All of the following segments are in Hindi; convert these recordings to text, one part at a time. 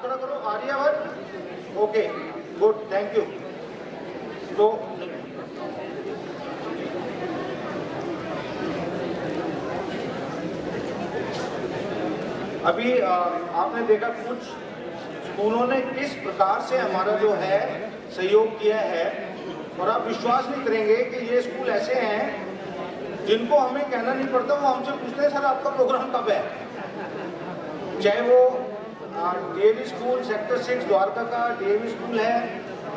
खड़ा करो, Aryabhatta, okay good, thank you. तो अभी आपने देखा कुछ स्कूलों ने किस प्रकार से हमारा जो है सहयोग किया है, और आप विश्वास नहीं करेंगे कि ये स्कूल ऐसे हैं जिनको हमें कहना नहीं पड़ता, वो हमसे पूछते हैं सर आपका प्रोग्राम कब है। चाहे वो डीएवी स्कूल सेक्टर 6 द्वारका का डीएवी स्कूल है,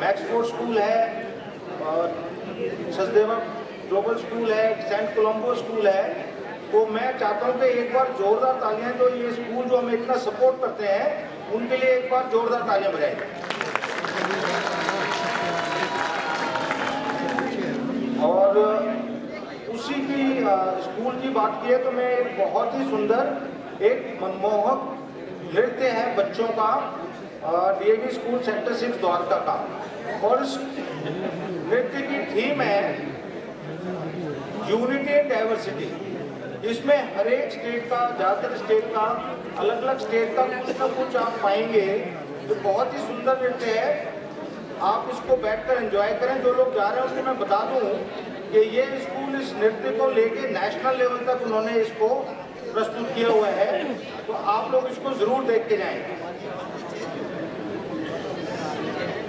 मैक्सफोर्ड स्कूल है, और सचदेवा ग्लोबल स्कूल है, सेंट कोलंबो स्कूल है। तो मैं चाहता हूँ कि एक बार जोरदार तालियां, जो ये स्कूल जो हमें इतना सपोर्ट करते हैं उनके लिए एक बार जोरदार तालियां बजाएं। और उसी की स्कूल की बात की है तो मैं एक बहुत ही सुंदर एक मनमोहक नृत्य है बच्चों का डीएवी स्कूल सेक्टर 6 द्वारका का, और इस नृत्य की थीम है यूनिटी एंड डाइवर्सिटी। इसमें हर एक स्टेट का, ज़्यादातर स्टेट का, अलग अलग स्टेट का कुछ ना कुछ आप पाएंगे। जो बहुत ही सुंदर नृत्य है, आप इसको बैठकर एंजॉय करें। जो लोग जा रहे हैं उनको मैं बता दूं कि ये स्कूल इस नृत्य को लेके नेशनल लेवल तक उन्होंने इसको प्रस्तुत किया हुआ है, तो आप लोग इसको जरूर देख के जाएं।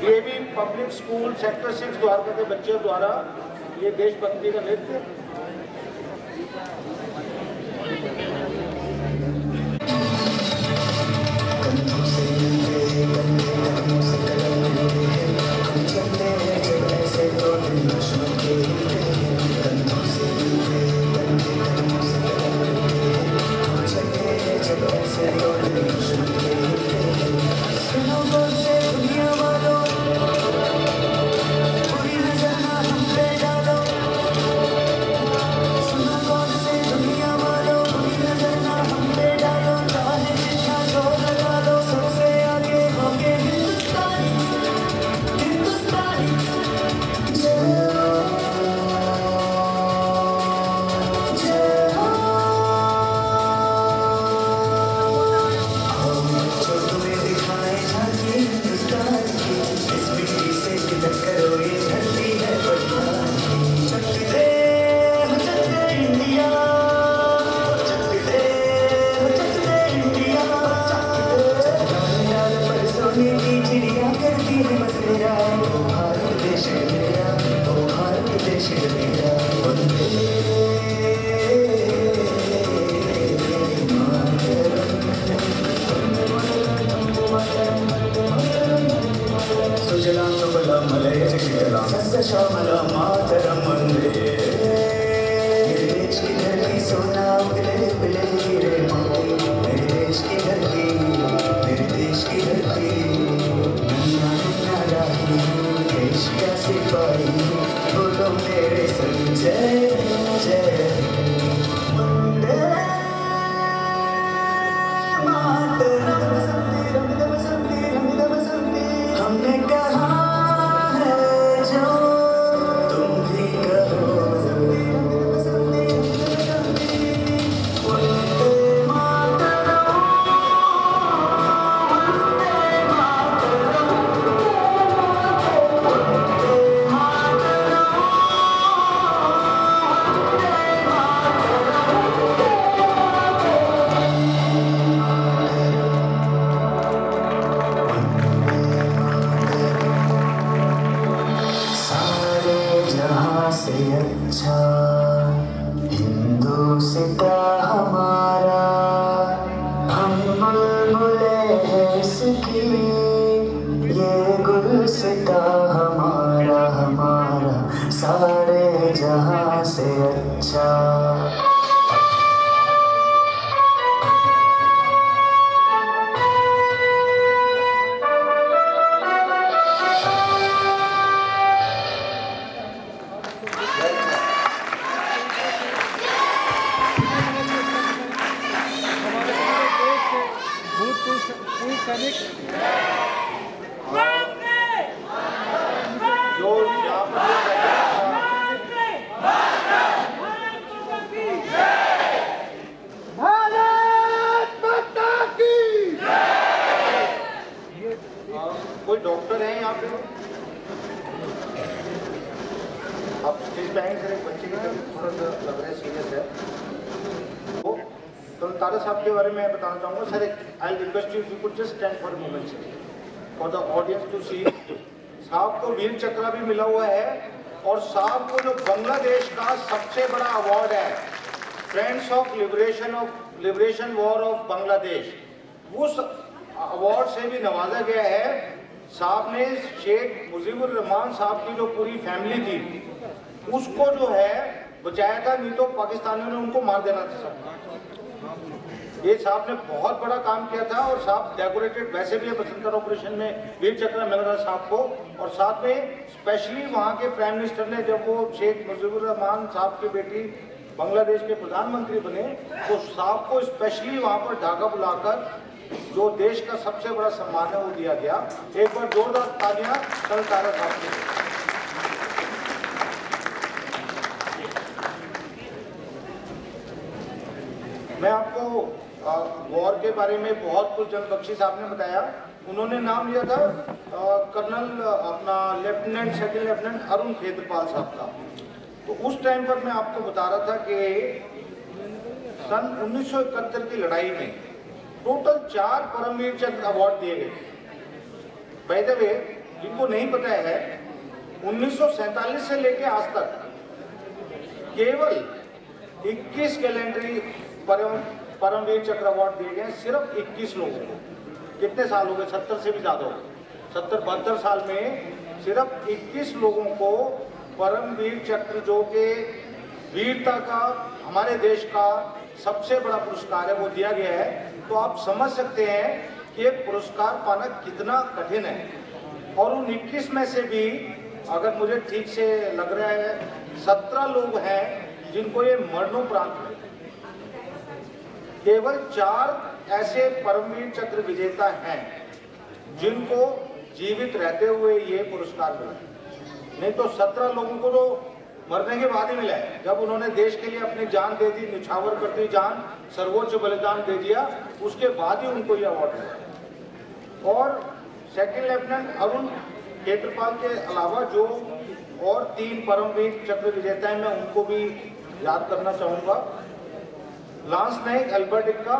DAV public school sector 6 Dwarka के बच्चों द्वारा ये देशभक्ति का नृत्य कोई डॉक्टर हैं यहाँ पे? आप स्टेज पे आएंगे सर, एक बच्चे की तबीयत थोड़ा सा लग रहा है सीरियस है। तो तारा साहब के बारे में बताना चाहूँगा sir. I request you could just stand for moment for the audience to see. साहब को वीर चक्र भी मिला हुआ है और साहब को जो बांग्लादेश का सबसे बड़ा अवार्ड है, friends of liberation war of Bangladesh, उस अवार्ड से भी नवाजा गया है। साहब ने शेख मुजीबुर रहमान साहब की जो पूरी फैमिली थी उसको जो है बचाया था, नहीं तो पाकिस्तानियों ने उनको मार देना था सब। ये साहब ने बहुत बड़ा काम किया था और साहब डेकोरेटेड वैसे भी है बसंतर ऑपरेशन में वीर चक्र मिल रहा साहब को। और साथ में स्पेशली वहाँ के प्राइम मिनिस्टर ने जब वो शेख मुजीबुर रहमान साहब की बेटी बांग्लादेश के प्रधानमंत्री बने तो साहब को स्पेशली वहाँ पर ढाका बुलाकर जो देश का सबसे बड़ा सम्मान है वो दिया गया। एक बार जोरदार तालियां तारा साहब के। मैं आपको वॉर के बारे में बहुत कुछ जंग बख्शी साहब ने बताया। उन्होंने नाम लिया था कर्नल अपना lieutenant second lieutenant Arun Khetrapal साहब का। तो उस टाइम पर मैं आपको बता रहा था कि सन 1971 की लड़ाई में टोटल 4 परमवीर चक्र अवार्ड दिए गए। बाय द वे, जिनको नहीं पता है, 1947 से लेके आज तक केवल 21 कैलेंडरी परमवीर चक्र अवार्ड दिए गए, सिर्फ 21 लोगों को। कितने साल हो गए? 70 से भी ज्यादा हो गए। 70-72 साल में सिर्फ 21 लोगों को परमवीर चक्र, जो कि वीरता का हमारे देश का सबसे बड़ा पुरस्कार है, वो दिया गया है। तो आप समझ सकते हैं कि ये पुरस्कार पाना कितना कठिन है। और उन 21 में से भी अगर मुझे ठीक से लग रहा है 17 लोग हैं जिनको ये मरणोपरांत मिले। केवल 4 ऐसे परमवीर चक्र विजेता हैं जिनको जीवित रहते हुए ये पुरस्कार मिला, नहीं तो 17 लोगों को तो मरने के बाद ही मिला है। जब उन्होंने देश के लिए अपनी जान दे दी, निछावर करती जान, सर्वोच्च बलिदान दे दिया, उसके बाद ही उनको यह अवार्ड मिला। और सेकंड लेफ्टिनेंट अरुण खेत्रपाल के अलावा जो और 3 परमवीर चक्र विजेता हैं, मैं उनको भी याद करना चाहूंगा। लांस नायक अल्बर्ट इक्का,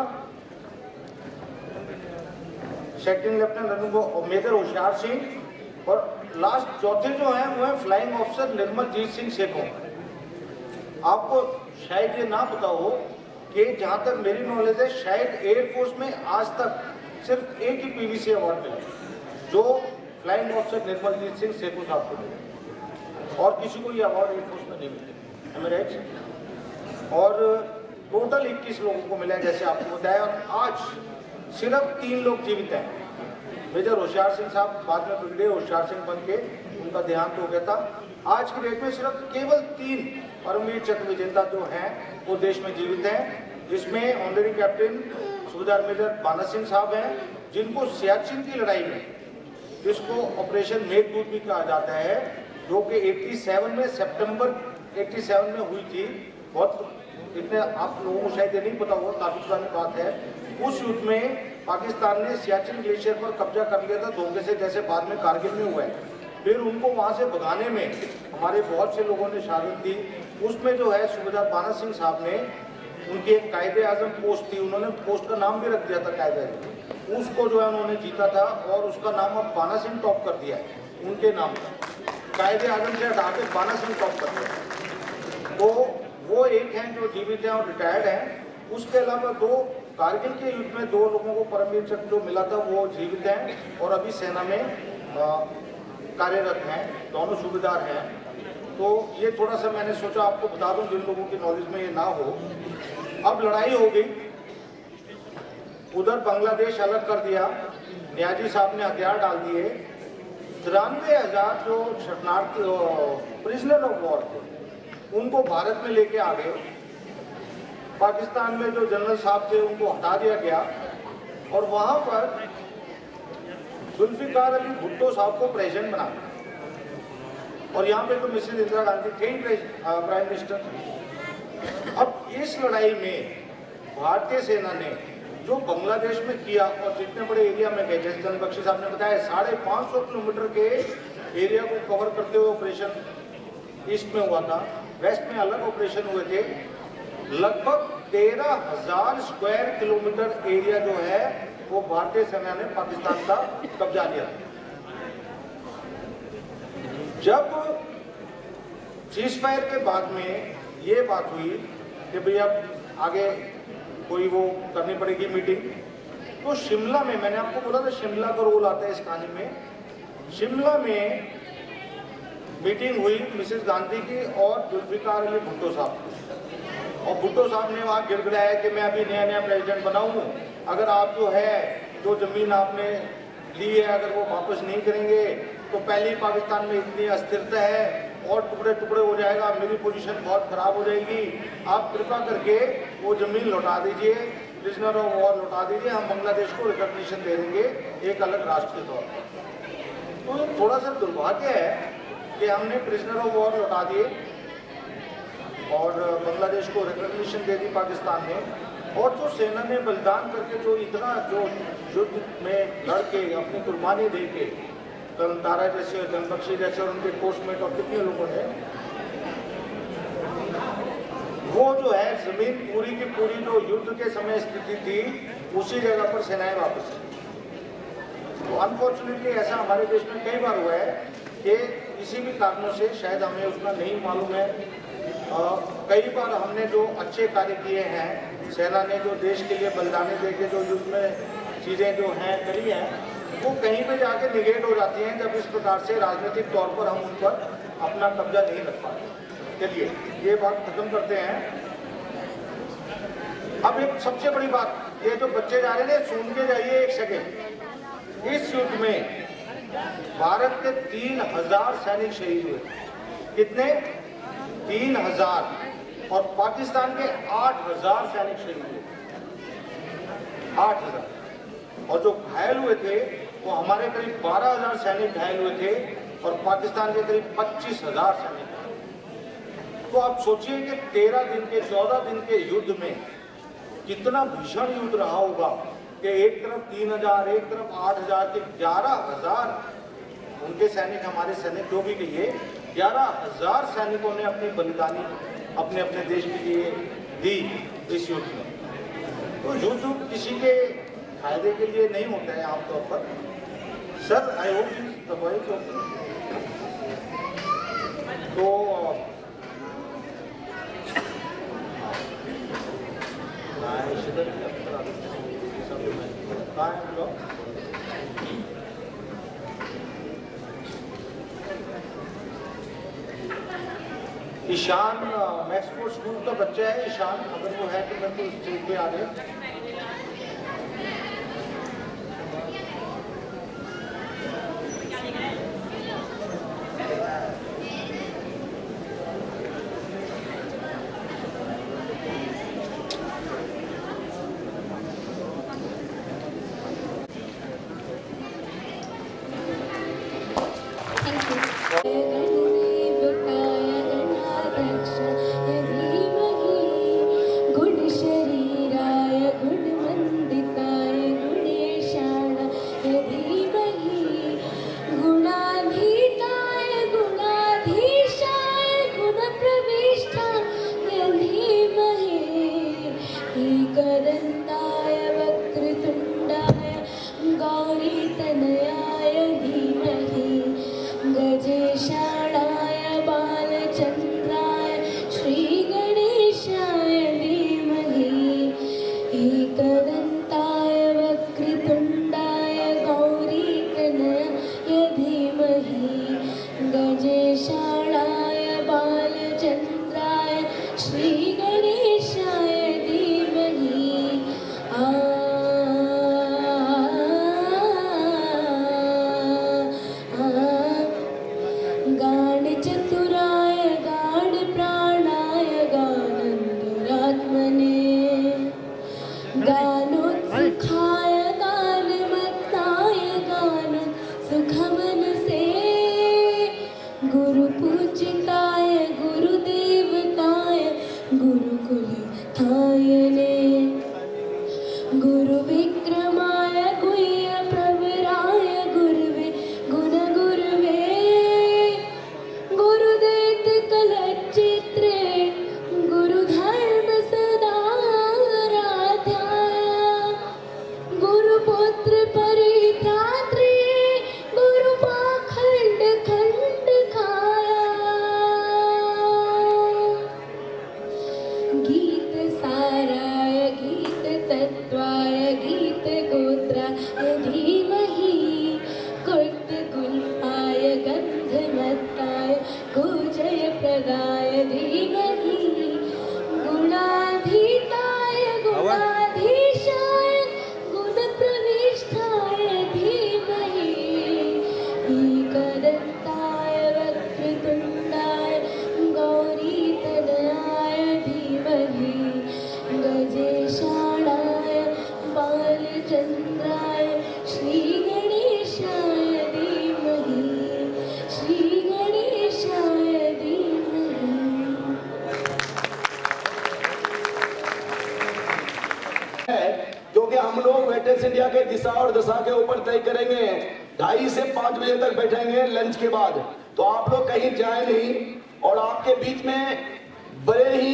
second lieutenant Arun, major Hoshiyar Singh, और लास्ट चौथे जो हैं वो है फ्लाइंग ऑफिसर निर्मलजीत सिंह सेठों। आपको शायद ये ना पता हो कि जहाँ तक मेरी नॉलेज है, शायद एयरफोर्स में आज तक सिर्फ एक ही पीवीसी अवार्ड मिला जो फ्लाइंग ऑफिसर निर्मलजीत सिंह सेठों साहब को मिला, और किसी को ये अवार्ड एयरफोर्स में नहीं मिले। और टोटल 21 लोगों को मिला है जैसे आपको बताया, और आज सिर्फ 3 लोग जीवित हैं। मेजर होशियार सिंह साहब बाद में ब्रिगेडियर होशियार सिंह बन के उनका देहांत हो गया था। आज की डेट में सिर्फ केवल 3 परमवीर चक्र विजेता जो हैं वो देश में जीवित हैं, जिसमें ऑनरेरी कैप्टन सूबेदार मेजर बाना सिंह साहब हैं, जिनको सियाचिन की लड़ाई में, जिसको ऑपरेशन मेघदूत भी कहा जाता है, जो कि 87 में सितंबर 87 में हुई थी। बहुत इतने आप लोगों को शायद ये नहीं पता होगा, काफी पुरानी बात है। उस युद्ध में पाकिस्तान ने सियाचिन ग्लेशियर पर कब्जा कर लिया था धोखे से, जैसे बाद में कारगिल में हुआ है। फिर उनको वहाँ से भगाने में हमारे बहुत से लोगों ने शहादत दी। उसमें जो है सूबेदार बाना सिंह साहब ने, उनकी एक कायदे आजम पोस्ट थी, उन्होंने पोस्ट का नाम भी रख दिया था कायदे आजम, उसको जो है उन्होंने जीता था और उसका नाम अब बाना सिंह टॉप कर दिया है उनके नाम का। कायदे आजम से हटा के बाना सिंह टॉप कर दिया। तो वो एक हैं जो जीवित हैं और रिटायर्ड हैं। उसके अलावा 2 कारगिल के युद्ध में 2 लोगों को परमवीर चक्र जो मिला था वो जीवित हैं और अभी सेना में कार्यरत हैं, दोनों सूबेदार हैं। तो ये थोड़ा सा मैंने सोचा आपको बता दूं जिन लोगों की नॉलेज में ये ना हो। अब लड़ाई हो गई, उधर बांग्लादेश अलग कर दिया, न्याजी साहब ने हथियार डाल दिए। 93,000 जो शरणार्थी प्रिजनर ऑफ वॉर थे उनको भारत में लेके आ गए। पाकिस्तान में जो जनरल साहब थे उनको हटा दिया गया और वहां पर जुल्फिकार अली भुट्टो साहब को प्रेसिडेंट बना दिया। और यहाँ पे तो मिसेस इंदिरा गांधी थे ही प्राइम मिनिस्टर। अब इस लड़ाई में भारतीय सेना ने जो बांग्लादेश में किया और जितने बड़े एरिया में गए, जैसे जनबख्शी साहब ने बताया 550 किलोमीटर के एरिया को कवर करते हुए ऑपरेशन ईस्ट में हुआ था, वेस्ट में अलग ऑपरेशन हुए थे। लगभग 13,000 स्क्वायर किलोमीटर एरिया जो है वो भारतीय सेना ने पाकिस्तान का कब्जा लिया। जब सीजफायर के बाद में ये बात हुई कि भैया आगे कोई वो करनी पड़ेगी मीटिंग, तो शिमला में, मैंने आपको बोला था शिमला का रोल आता है इस कहानी में, शिमला में मीटिंग हुई मिसेस गांधी की और जुल्फिकार अली भुट्टो साहब की। और भुट्टो साहब ने वहाँ गिड़गिड़ाया कि मैं अभी नया नया प्रेसिडेंट बनाऊँ, अगर आप जो ज़मीन आपने ली है अगर वो वापस नहीं करेंगे तो पहले ही पाकिस्तान में इतनी अस्थिरता है और टुकड़े टुकड़े हो जाएगा, मेरी पोजीशन बहुत ख़राब हो जाएगी, आप कृपा करके वो ज़मीन लौटा दीजिए, प्रिजनर ऑफ वॉर लौटा दीजिए, हम बांग्लादेश को रिकॉग्निशन दे देंगे एक अलग राष्ट्र के तौर पर। तो थोड़ा सा दुर्भाग्य है कि हमने प्रिजनर ऑफ वॉर लौटा दिए और बांग्लादेश को रिकॉग्निशन दे दी पाकिस्तान ने, और जो सेना ने बलिदान करके जो इतना जो युद्ध में लड़ के अपनी कुर्बानी दे के, तारा जैसे, जनबख्शी जैसे और उनके पोस्टमेट और कितने लोगों ने, वो जो है जमीन पूरी की पूरी जो युद्ध के समय स्थिति थी उसी जगह पर सेनाएं वापस। तो अनफॉर्चुनेटली ऐसा हमारे देश में कई बार हुआ है कि किसी भी कारणों से, शायद हमें उसका नहीं मालूम है, कई बार हमने जो अच्छे कार्य किए हैं, सेना ने जो देश के लिए बलिदानें दे के जो युद्ध में चीज़ें जो हैं करी हैं, वो कहीं पे जाके निगेट हो जाती हैं जब इस प्रकार से राजनीतिक तौर पर हम उन पर अपना कब्जा नहीं रख पाते। चलिए ये बात खत्म करते हैं। अब एक सबसे बड़ी बात, ये जो बच्चे जा रहे हैं सुन के जाइए एक सेकेंड, इस युद्ध में भारत के 3,000 सैनिक शहीद हुए। कितने? 3,000। और पाकिस्तान के 8,000 सैनिक शहीद हुए, 8,000। और जो घायल हुए थे वो हमारे करीब 12,000 सैनिक घायल हुए थे और पाकिस्तान के करीब 25,000 सैनिक। तो आप सोचिए कि 13 दिन के 14 दिन के युद्ध में कितना भीषण युद्ध रहा होगा कि एक तरफ 3,000, एक तरफ 8,000 के 11,000 उनके सैनिक, हमारे सैनिक जो भी कहिए, 11,000 सैनिकों ने अपनी बलिदानी अपने अपने देश के लिए दी इस युद्ध में। तो युद्ध किसी के फायदे के लिए नहीं होता है आमतौर पर। सर आई होप दवाई तो ईशान मैक्सपोर्ट स्कूल का बच्चा है ईशान, अगर वो है तो मैं तो स्टेज पे आ रहे। गुण शरीराय गुण दिशा और दशा के ऊपर तय करेंगे। 2:30 से 5 बजे तक बैठेंगे लंच के बाद। तो आप लोग कहीं जाए नहीं। और आपके बीच में बड़े ही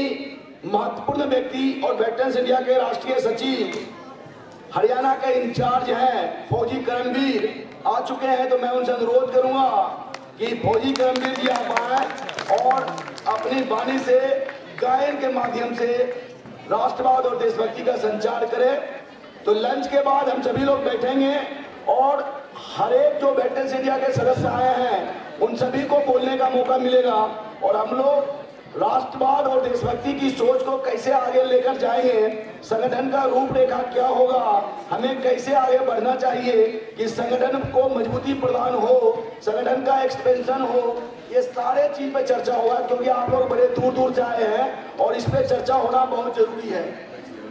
महत्वपूर्ण व्यक्ति और वेटरन्स इंडिया के राष्ट्रीय सचिव, हरियाणा के इंचार्ज हैं फौजी करमवीर, आ चुके हैं। तो मैं उनसे अनुरोध करूंगा कि फौजी करमवीर जी आप आए और अपनी वाणी से, गायन के माध्यम से राष्ट्रवाद और देशभक्ति का संचार करें। तो लंच के बाद हम सभी लोग बैठेंगे और हर एक जो वेटरन्स इंडिया के सदस्य आए हैं उन सभी को बोलने का मौका मिलेगा और हम लोग राष्ट्रवाद और देशभक्ति की सोच को कैसे आगे लेकर जाएंगे, संगठन का रूपरेखा क्या होगा, हमें कैसे आगे बढ़ना चाहिए कि संगठन को मजबूती प्रदान हो, संगठन का एक्सपेंशन हो, ये सारे चीज पे चर्चा होगा। क्योंकि आप लोग बड़े दूर दूर से आए हैं और इस पे चर्चा होना बहुत जरूरी है।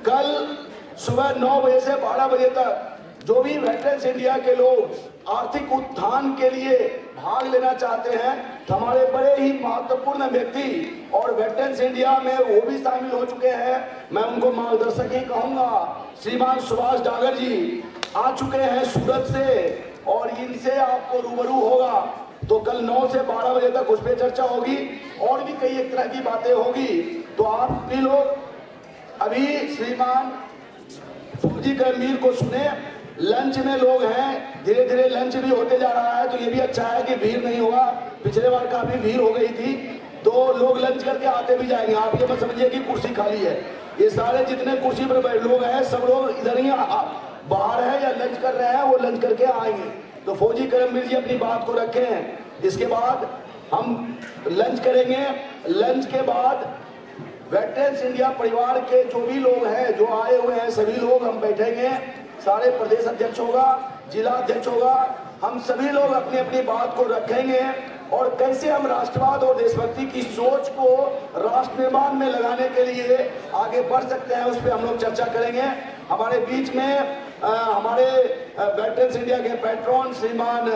कल सुबह 9 बजे से 12 बजे तक जो भी वेटरन्स इंडिया के लोग आर्थिक उत्थान के लिए भाग लेना चाहते हैं, हमारे बड़े ही महत्वपूर्ण व्यक्ति और वेटरन्स इंडिया में वो भी शामिल हो चुके हैं। मैं उनको मार्गदर्शक ही कहूंगा। श्रीमान सुभाष डागर जी आ चुके हैं सूरत से और इनसे आपको रूबरू होगा। तो कल 9 से 12 बजे तक उस पर चर्चा होगी और भी कई एक तरह की बातें होगी। तो आप भी लोग अभी श्रीमान फौजी करमवीर को सुने। लंच में लोग हैं, धीरे धीरे लंच भी होते जा रहा है। तो ये भी अच्छा है कि भीड़ नहीं होगा। पिछले बार काफी भीड़ हो गई थी तो लोग लंच करके आते भी जाएंगे। आप ये मत समझिए कि कुर्सी खाली है। ये सारे जितने कुर्सी पर लोग हैं सब लोग इधर ही बाहर है या लंच कर रहे हैं, वो लंच करके आएंगे। तो फौजी करमवीर जी अपनी बात को रखें। इसके बाद हम लंच करेंगे। लंच के बाद वेटरन्स इंडिया परिवार के जो भी लोग हैं, जो आए हुए हैं, सभी लोग हम बैठेंगे। सारे प्रदेश अध्यक्ष होगा, जिला अध्यक्ष होगा, हम सभी लोग अपनी अपनी बात को रखेंगे और कैसे हम राष्ट्रवाद और देशभक्ति की सोच को राष्ट्र निर्माण में लगाने के लिए आगे बढ़ सकते हैं, उस पर हम लोग चर्चा करेंगे। हमारे बीच में हमारे वेटरन्स इंडिया के पैट्रॉन श्रीमान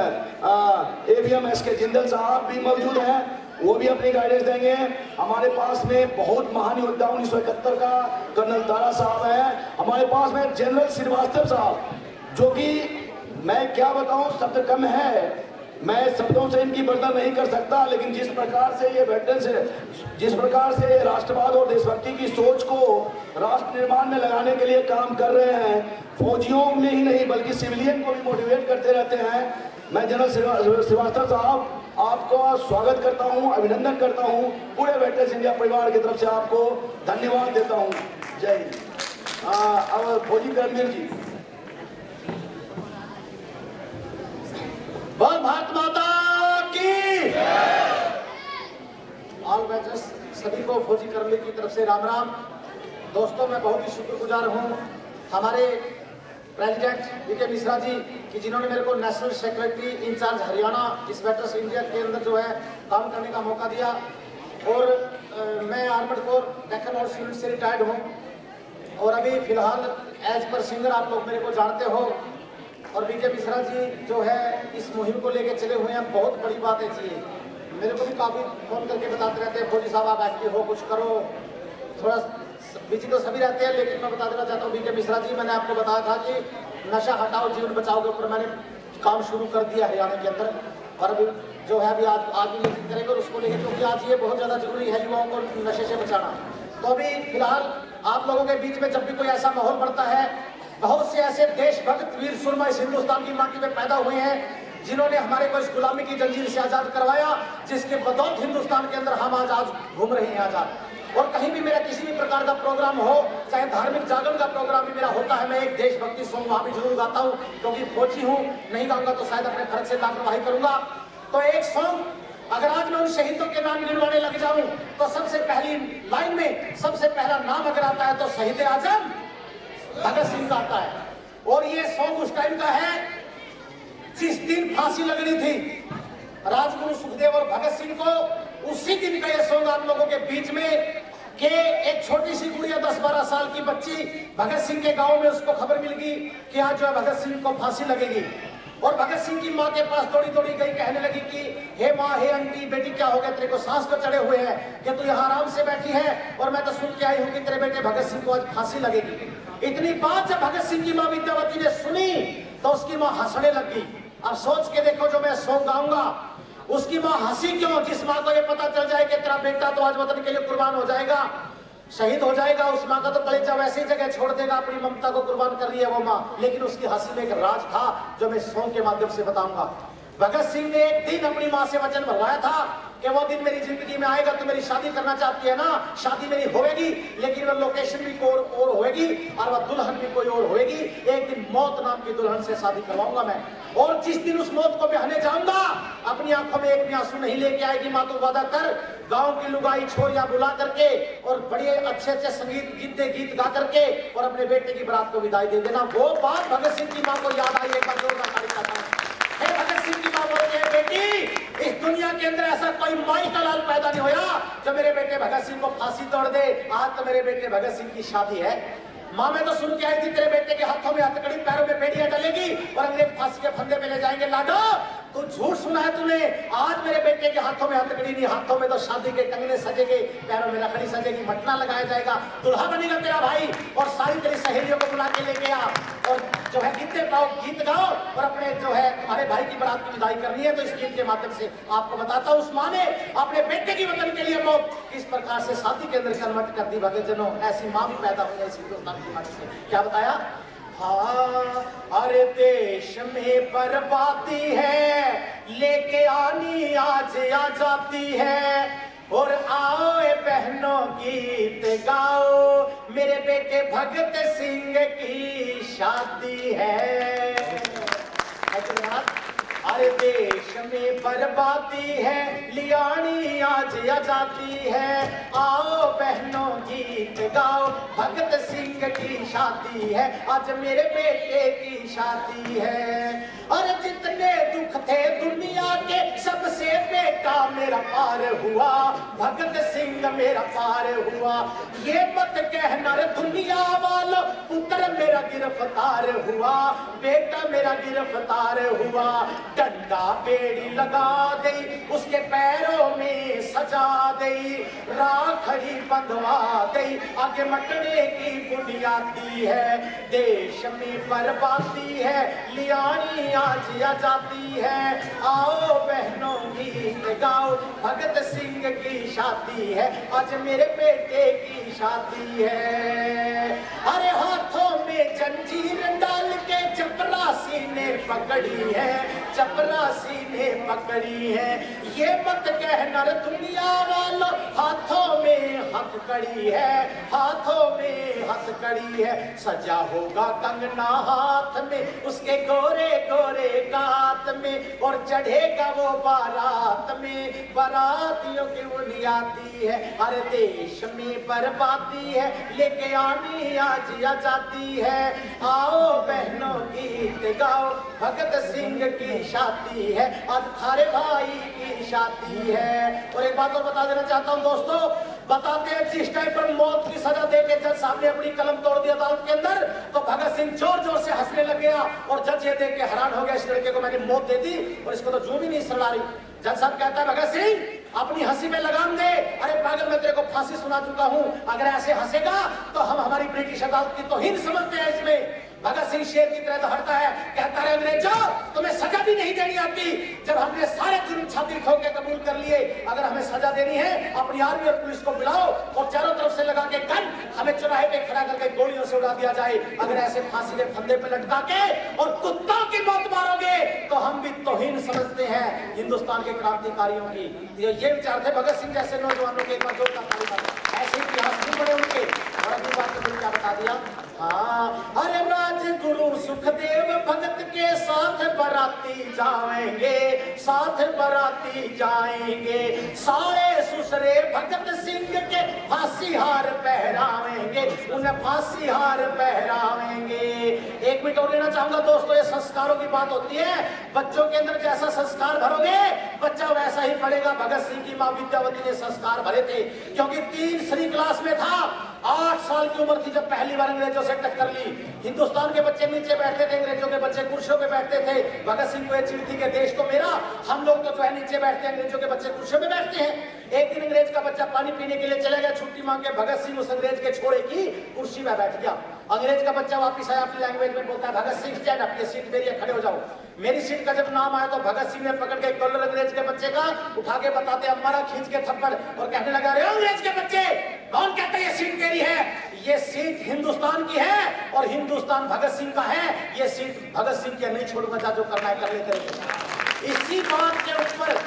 AVM SK जिंदल साहब भी मौजूद हैं, वो भी अपनी गाइडेंस देंगे। हमारे पास में बहुत महान योद्धा 1971 का कर्नल तारा साहब हैं। हमारे पास में जनरल श्रीवास्तव साहब, जो कि मैं क्या बताऊं, शब्द कम है, मैं शब्दों से इनकी वर्णन नहीं कर सकता। लेकिन जिस प्रकार से ये वेटरन्स है, जिस प्रकार से राष्ट्रवाद और देशभक्ति की सोच को राष्ट्र निर्माण में लगाने के लिए काम कर रहे हैं, फौजियों में ही नहीं बल्कि सिविलियन को भी मोटिवेट करते रहते हैं। मैं जनरल श्रीवास्तव साहब आपको स्वागत करता हूं, अभिनंदन करता हूं। पूरे वेटरन्स इंडिया परिवार की तरफ से आपको धन्यवाद देता हूं। जय हिंद। अब फौजी करमवीर जी। बोल भारत माता की। ऑल वेटरन्स सभी को फौजी करमवीर की तरफ से राम राम। दोस्तों, मैं बहुत ही शुक्रगुजार हूँ हमारे प्रेसिडेंट VK मिश्रा जी कि जिन्होंने मेरे को नेशनल सेक्रेटरी इंचार्ज हरियाणा इस वेटरन्स इंडिया के अंदर जो है काम करने का मौका दिया। और मैं आर्मड कोर डेक्कन और यूनिट से रिटायर्ड हूँ और अभी फिलहाल एज पर सिंगर आप लोग मेरे को जानते हो। और VK मिश्रा जी जो है इस मुहिम को लेके चले हुए हैं, बहुत बड़ी बात है जी। मेरे को भी काफ़ी फोन करके बताते रहते हैं, फौजी साहब आप एक्टिव हो, कुछ करो। थोड़ा बिजी तो सभी रहते हैं, लेकिन मैं बता देना चाहता हूँ VK मिश्रा जी, मैंने आपको बताया था कि नशा हटाओ जीवन बचाओ के ऊपर मैंने काम शुरू कर दिया हरियाणा के अंदर। और अभी जो है अभी आज भी मीटिंग करेंगे और उसको लेकर, क्योंकि आज ये बहुत ज़्यादा जरूरी है युवाओं को नशे से बचाना। तो अभी फिलहाल आप लोगों के बीच में जब भी कोई ऐसा माहौल बनता है, बहुत से ऐसे देशभक्त वीर सुरमा इस हिंदुस्तान की माटी में पैदा हुए हैं जिन्होंने हमारे को इस गुलामी की जंजीर से आजाद करवाया, जिसके बदौलत हिंदुस्तान के अंदर हम आज घूम रहे हैं आजाद। और कहीं भी मेरा किसी भी प्रकार का प्रोग्राम हो, चाहे धार्मिक जागरण का प्रोग्राम भी मेरा होता है, मैं एक देशभक्ति सॉन्ग वहां भी जरूर गाता हूँ, क्योंकि फौजी हूँ। नहीं गाऊंगा तो शायद अपने फर्ज से लापरवाही करूंगा। तो एक सॉन्ग अगर आज मैं उन शहीदों के नाम गिनवाने लग जाऊं तो सबसे पहली लाइन में सबसे पहला नाम अगर आता है तो शहीद आजम भगत सिंह का आता है। और ये सॉन्ग उस टाइम का है जिस दिन फांसी लगनी थी राजगुरु सुखदेव और भगत सिंह को, उसी दिन का ये सॉन्ग आप लोगों के बीच में कि एक छोटी सी गुड़िया 10-12 साल की बच्ची भगत सिंह के गांव में उसको खबर मिल गई कि आज जो है भगत सिंह को फांसी लगेगी। और भगत सिंह की माँ के पास दौड़ी दौड़ी गई, कहने लगी कि हे माँ, हे आंटी, बेटी क्या हो गया, तेरे को सांस पर चढ़े हुए हैं कि तू यहाँ आराम से बैठी है और मैं तो सुन के आई हूँ कि तेरे बेटे भगत सिंह को आज फांसी लगेगी। इतनी बात जब भगत सिंह की माँ विद्यावती ने सुनी तो उसकी माँ हंसने लगी। अब सोच के देखो, जो मैं सॉन्ग गाऊंगा उसकी माँ हंसी क्यों? जिस माँ को ये पता चल जाए कि तेरा बेटा तो आज वतन के लिए कुर्बान हो जाएगा, शहीद हो जाएगा, उस माँ का तो कलेजा वैसी जगह छोड़ देगा, अपनी ममता को कुर्बान कर रही है वो माँ। लेकिन उसकी हंसी में एक राज था जो मैं सॉन्ग के माध्यम से बताऊंगा। भगत सिंह ने एक दिन अपनी माँ से वचन भरवाया था कि वो दिन मेरी जिंदगी में आएगा, तो मेरी शादी करना चाहती है ना, शादी मेरी होएगी, लेकिन वह लोकेशन भी कोई और होएगी और वह दुल्हन भी कोई और होएगी। एक दिन मौत नाम की दुल्हन से शादी करवाऊंगा मैं, और जिस दिन उस मौत को बहाने जाऊंगा, अपनी आंखों में एक भी आंसू नहीं लेके आएगी। माँ तो वादा कर, गांव की लुगाई छोरियां बुला करके और बड़े अच्छे अच्छे संगीत गीत गा करके और अपने बेटे की बारात को विदाई दे देना। वो बात भगत सिंह की माँ को याद आई। एक बार जोरदार ताली करता हूं। भगत सिंह की माँ बोलती है, बेटी इस दुनिया के अंदर ऐसा कोई माई का लाल पैदा नहीं होया जो मेरे बेटे भगत सिंह को फांसी तोड़ दे। आज तो मेरे बेटे भगत सिंह की शादी है। माँ मैं तो सुन के आई थी तेरे बेटे के हाथों में हथकड़ी, पैरों में बेड़ियां डलेगी और अंग्रेज फांसी के फंदे पे ले जाएंगे। लाडो तू झूठ सुना है तूने। आज मेरे बेटे के हाथों में हथकड़ी नहीं, हाथों में तो शादी के कंगने सजेंगे, पैरों में रखड़ी सजेगी, मटना लगाया जाएगा, दुल्हा बनेगा तेरा भाई। और सारी तेरी सहेलियों को बुला के लेके आ और जो है गीते गाओ, गीत गाओ और अपने जो है तुम्हारे भाई की बारात की विदाई करनी है। तो इस गीत के माध्यम से आपको बताता हूँ, उस माँ ने अपने बेटे की वतन के लिए मौत किस प्रकार से शादी के अंदर कन्वर्ट कर दी। भगत जनों, ऐसी माँ भी पैदा हुई है इस हिंदुस्तान की माटी से। क्या बताया? हाँ, अरे देश में बर्बादी है, लेके आनी आज आ जाती है, और आओ बहनों गीत गाओ, मेरे बेटे भगत सिंह की शादी है। अरे देश में बर्बादी है, लियानी आज आ जाती है, आओ बहनों गीत गाओ, भगत सिंह की शादी है, आज मेरे बेटे की शादी है। अरे जितने दुख थे दुनिया के सबसे बेटा मेरा पार हुआ, भगत सिंह मेरा पार हुआ। ये मत कहना रे दुनिया वालों, पुत्र मेरा गिरफ्तार हुआ, बेटा मेरा गिरफ्तार हुआ। डंडा बेड़ी लगा दे, उसके पैरों में सजा दे, राखड़ी बंधवा दे, आगे मटने की बुनियादी है। देश में बर्बादी है, लियानी आज आ जाती है, आओ बहनों गीत गाओ, भगत सिंह की शादी है, आज मेरे बेटे की शादी है। अरे हाथों में जंजीर डाल के चपरासी ने पकड़ी है, चपरासी ने पकड़ी है। ये मत कहना रे दुनिया वालों, हाथों में हथकड़ी है, हाथों में हथकड़ी है। सजा होगा कंगना हाथ में, उसके गोरे गोरे गात में, और चढ़ेगा वो बारात में, बारातियों की बुनियादी है। अरे देश में बर्बादी है, लेके आनी आज आ जाती है, आओ बहनों गीत गाओ, भगत सिंह की शादी है, आज थारे भाई की शादी है। और एक बात और बता देना चाहता हूं दोस्तों, बताते हैं जिस टाइम पर मौत की सजा देके जज साहब ने अपनी कलम तोड़ दी अदालत के अंदर, तो भगत सिंह जोर जोर से हंसने लग गया और जज ये देख के हैरान हो गया, इस लड़के को मैंने मौत दे दी और इसको तो जूं भी नहीं सड़ा रही। जज साहब कहता है, भगत सिंह अपनी हंसी में लगाम दे। अरे पागल, मैं तेरे को फांसी सुना चुका हूं, अगर ऐसे हंसेगा तो हम हमारी ब्रिटिश अदालत की तौहीन समझते हैं। इसमें भगत सिंह शेर की तरह दहाड़ता है, कहता है अंग्रेजों तुम्हें सजा भी नहीं देनी आती, जब हमने सारे जुर्म छाती ठोक के कबूल कर लिए, अगर हमें सजा देनी है अपनी आर्मी और पुलिस को बुलाओ और चारों तरफ से लगा के गन हमें चौराहे पे खड़ा करके गोलियों से उड़ा दिया जाए। अगर ऐसे फांसी के फंदे पे लटका के और कुत्तों की मौत मारोगे तो हम भी तौहीन समझते हैं हिंदुस्तान के क्रांतिकारियों की। ये विचार थे भगत सिंह जैसे नौजवानों के। एक बार जोरदार ताली बजाओ। ऐसे इतिहास नहीं बने उनके। और अगली बात तो क्या बता दिया, हाँ, अरे राजगुरु सुखदेव भगत के साथ बराती जाएंगे, साथ बराती जाएंगे, सारे सुसरे भगत सिंह के फांसी हार पहरावेंगे, उन्हें फांसी हार पहरावेंगे। एक मिनट और लेना चाहूंगा दोस्तों, ये संस्कारों की बात होती है, बच्चों के अंदर जैसा संस्कार भरोगे बच्चा वैसा ही पढ़ेगा। भगत सिंह की माँ विद्यावती ने संस्कार भरे थे, क्योंकि 3वीं क्लास में था, 8 साल की उम्र थी जब पहली बार अंग्रेजों से टक्कर ली। हिंदुस्तान के बच्चे नीचे बैठते थे, अंग्रेजों के बच्चे कुर्सियों पे बैठते थे। भगत सिंह को ये चिढ़ थी कि देश तो मेरा, हम लोग तो जो है नीचे बैठते हैं, अंग्रेजों के बच्चे कुर्सियों पे बैठते हैं। एक दिन अंग्रेज का बच्चा पानी पीने के लिए चला गया, छुट्टी मांग के भगत सिंह उस अंग्रेज के छोरे की कुर्सी में बैठ गया। अंग्रेज का बच्चा वापस आया, अपनी लैंग्वेज में बोलता है भगत सिंह स्टैंड अप, ये सीट मेरी है, खड़े हो जाओ। मेरी सीट का जब नाम आया तो भगत सिंह ने पकड़ के कॉलर अंग्रेज के बच्चे का उठा के बताते हमारा खींच के थप्पड़ और कहने लगा, अरे अंग्रेज के बच्चे, कौन कहता है ये सीट तेरी है? ये सीट हिंदुस्तान की है और हिंदुस्तान भगत सिंह का है। ये सीट भगत सिंह की नहीं छोड़ूंगा, जा जो करना है कर ले करेंगे। इसी बात के ऊपर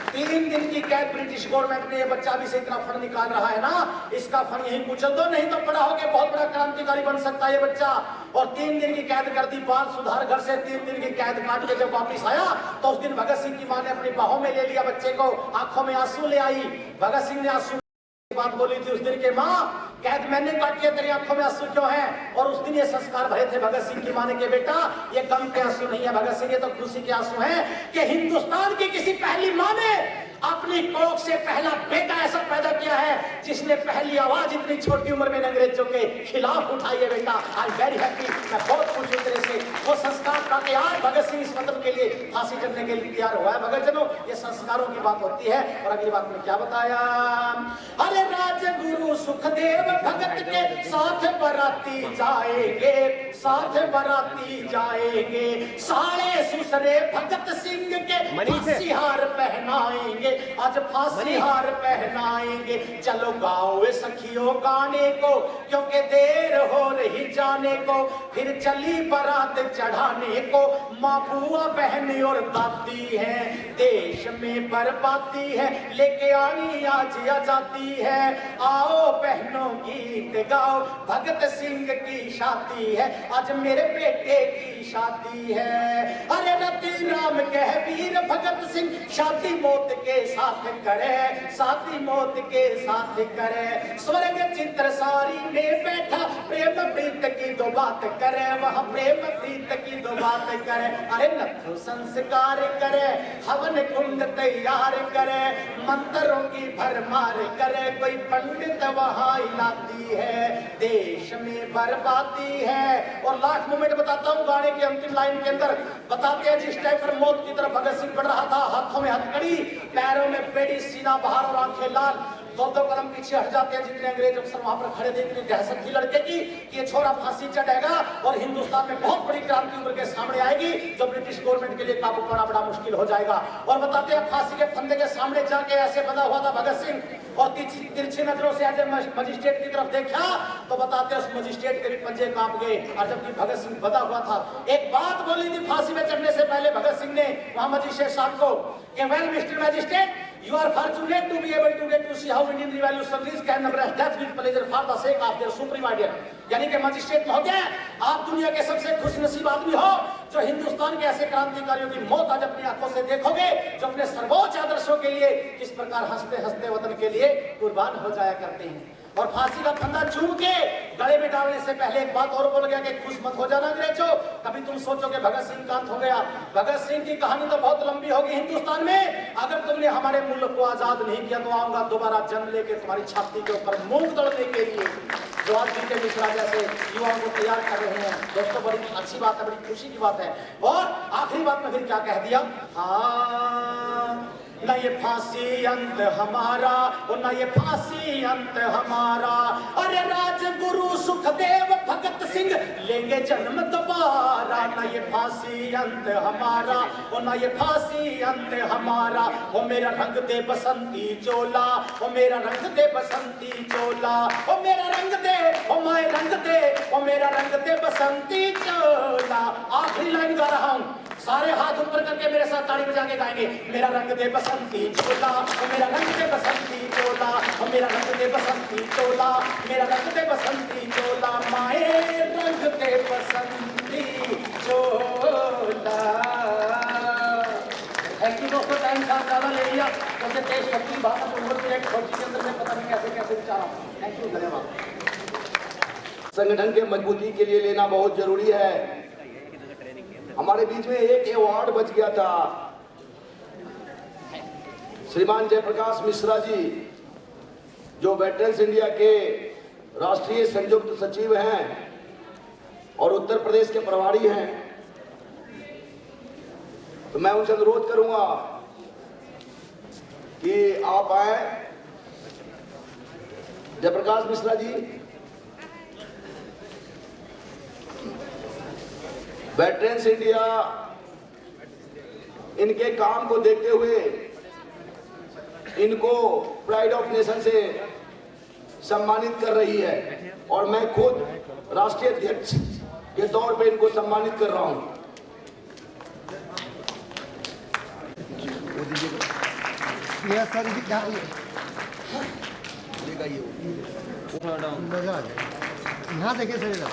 3 दिन की कैद ब्रिटिश गवर्नमेंट ने, ये बच्चा भी से इतना फंड निकाल रहा है ना, इसका फंड यही कुचल दो, नहीं तो बड़ा होकर बहुत बड़ा क्रांतिकारी बन सकता है ये बच्चा। और 3 दिन की कैद कर दी। बाल सुधार घर से 3 दिन की कैद काट के जब वापस आया तो उस दिन भगत सिंह की मां ने अपनी बाहों में ले लिया बच्चे को, आंखों में आंसू ले आई। भगत सिंह ने आंसू बात बोली थी उस दिन के, माँ कैद मैंने काटी है, तेरी आंखों में आंसू क्यों है? और उस दिन ये संस्कार भरे थे भगत सिंह की मां ने कि बेटा ये गम के आंसू नहीं है भगत सिंह, ये तो खुशी के आंसू हैं कि हिंदुस्तान की किसी पहली मां ने अपनी कोख से पहला बेटा ऐसा पैदा किया है जिसने पहली आवाज इतनी छोटी उम्र में अंग्रेजों के खिलाफ उठाई है। बेटा आई एम वेरी हैप्पी, मैं बहुत खुश हूं तेरे से। वो संस्कार का कि यार भगत सिंह इस वतन के लिए फांसी चढ़ने के लिए तैयार हुआ है। भगत जनों, ये संस्कारों की बात होती है। और अगली बात में क्या बताया, अरे राजगुरु सुखदेव भगत के साथ बराती जाएंगे, साथ बराती जाएंगे, साले सुसरे भगत सिंह के फांसी हार पहनाएंगे, आज फांसी हार पहनाएंगे। चलो गाओ सखियों गाने को, क्योंकि देर हो रही जाने को, फिर चली बारात चढ़ाने को। माँ बुआ बहन और दादी है, देश में बर्बादी है, लेके आनी आज आजादी है। आओ बहनों गीत गाओ, भगत सिंह की शादी है, आज मेरे बेटे की शादी है। अरे रति राम कह वीर भगत सिंह, शादी मौत के साथ करे, शादी मौत के साथ करे। स्वर्ग चित्र सारी में बैठा, प्रेम प्रीत की दो बात करे, वह प्रेम प्रीत की दो बात करे। अरे नथु संस्कार करे, हवन कुंड तैयार करे, मंत्रों की भरमार करे, कोई पंडित वहां लाती है, देश में बर्बादी है। और लास्ट मोमेंट बताता हूँ गाने की अंतिम लाइन के अंदर, बताते हैं जिस टाइम पर मौत की तरफ भगत सिंह बढ़ रहा था, हाथों में हथकड़ी, पैरों में बेड़ी, सीना बाहर और आंखें लाल, 2-2 कदम पीछे हट जाते हैं जितने अंग्रेज अफसर वहां पर खड़े थे। इतनी दहशत थी लड़के की कि ये छोरा फांसी चढ़ेगा और हिंदुस्तान में बहुत बड़ी क्रांति उभर के सामने आएगी, जो ब्रिटिश गवर्नमेंट के लिए काबू पाना बड़ा मुश्किल हो जाएगा। और बताते हैं फांसी के फंदे के सामने जाके ऐसे बंधा हुआ था भगत सिंह, और तिरछी नजरों से ऐसे मजिस्ट्रेट की तरफ देखा तो बताते हैं उस मजिस्ट्रेट के भी पंजे कांप गए। और जबकि भगत सिंह बंधा हुआ था, एक बात बोली थी फांसी में चढ़ने से पहले भगत सिंह ने वहां मजिस्ट्रेट साहब को कि well mister magistrate, you are fortunate to be able to get to see how Indian revolutionaries can embrace death with pleasure for the sake of their supreme ideal। यानी कि मजिस्ट्रेट महोदय, आप दुनिया के सबसे खुशनसीब आदमी हो जो हिंदुस्तान के ऐसे क्रांतिकारियों की मौत आज अपनी आंखों से देखोगे, जो अपने सर्वोच्च आदर्शों के लिए किस प्रकार हंसते हंसते वतन के लिए कुर्बान हो जाया करते हैं। और फांसी का फंदा चूम के गले में डालने से पहले एक बात और बोल गया कि खुश मत हो जाना अंग्रेजों, कभी तुम सोचो कि भगत सिंह का अंत हो गया। भगत सिंह की कहानी तो बहुत लंबी होगी हिंदुस्तान में। अगर तुमने हमारे मुल्क को आजाद नहीं किया तो आऊंगा दोबारा जन्म लेके तुम्हारी छाती के ऊपर मूंग तोड़ने के लिए, जो आज बीके मिश्रा जैसे युवाओं को तैयार कर रहे हैं। दोस्तों, बड़ी अच्छी बात है, बड़ी खुशी की बात है। और आखिरी बात में फिर क्या कह दिया, हाँ न ये फांसी अंत हमारा, और न ये फांसी अंत हमारा। अरे राजगुरु सुखदेव भगत सिंह लेंगे जन्म दोबारा, न ये फांसी अंत हमारा, और न ये फांसी अंत हमारा। ओ मेरा रंग दे बसंती चोला, ओ मेरा रंग दे बसंती चोला, ओ मेरा रंग दे, ओ मैं रंग दे, ओ मेरा रंग दे बसंती चोला। आखिरी लाइन गा रहा हूं, सारे हाथ ऊपर करके मेरे साथ ताली बजा के गाएंगे। मेरा रंग दे बसंती चोला, मेरा रंग दे बसंती चोला, मेरा रंग दे बसंती चोला, मेरा रंग दे बसंती चोला, माए रंग दे बसंती चोला। थैंक यू दोस्तों, टाइम ज्यादा ले लिया क्योंकि देशभक्ति बात फौजी के अंदर में पता नहीं कैसे कैसे विचारा। थैंक यू, धन्यवाद। संगठन के मजबूती के लिए लेना बहुत जरूरी है। हमारे बीच में एक अवार्ड बच गया था, श्रीमान जयप्रकाश मिश्रा जी जो वेटरन्स इंडिया के राष्ट्रीय संयुक्त सचिव हैं और उत्तर प्रदेश के प्रभारी हैं। तो मैं उनसे अनुरोध करूंगा कि आप आए। जयप्रकाश मिश्रा जी, वेटरन्स इंडिया इनके काम को देखते हुए इनको प्राइड ऑफ नेशन से सम्मानित कर रही है और मैं खुद राष्ट्रीय अध्यक्ष के तौर पे इनको सम्मानित कर रहा हूं। सर यहाँ देखिए सर, इधर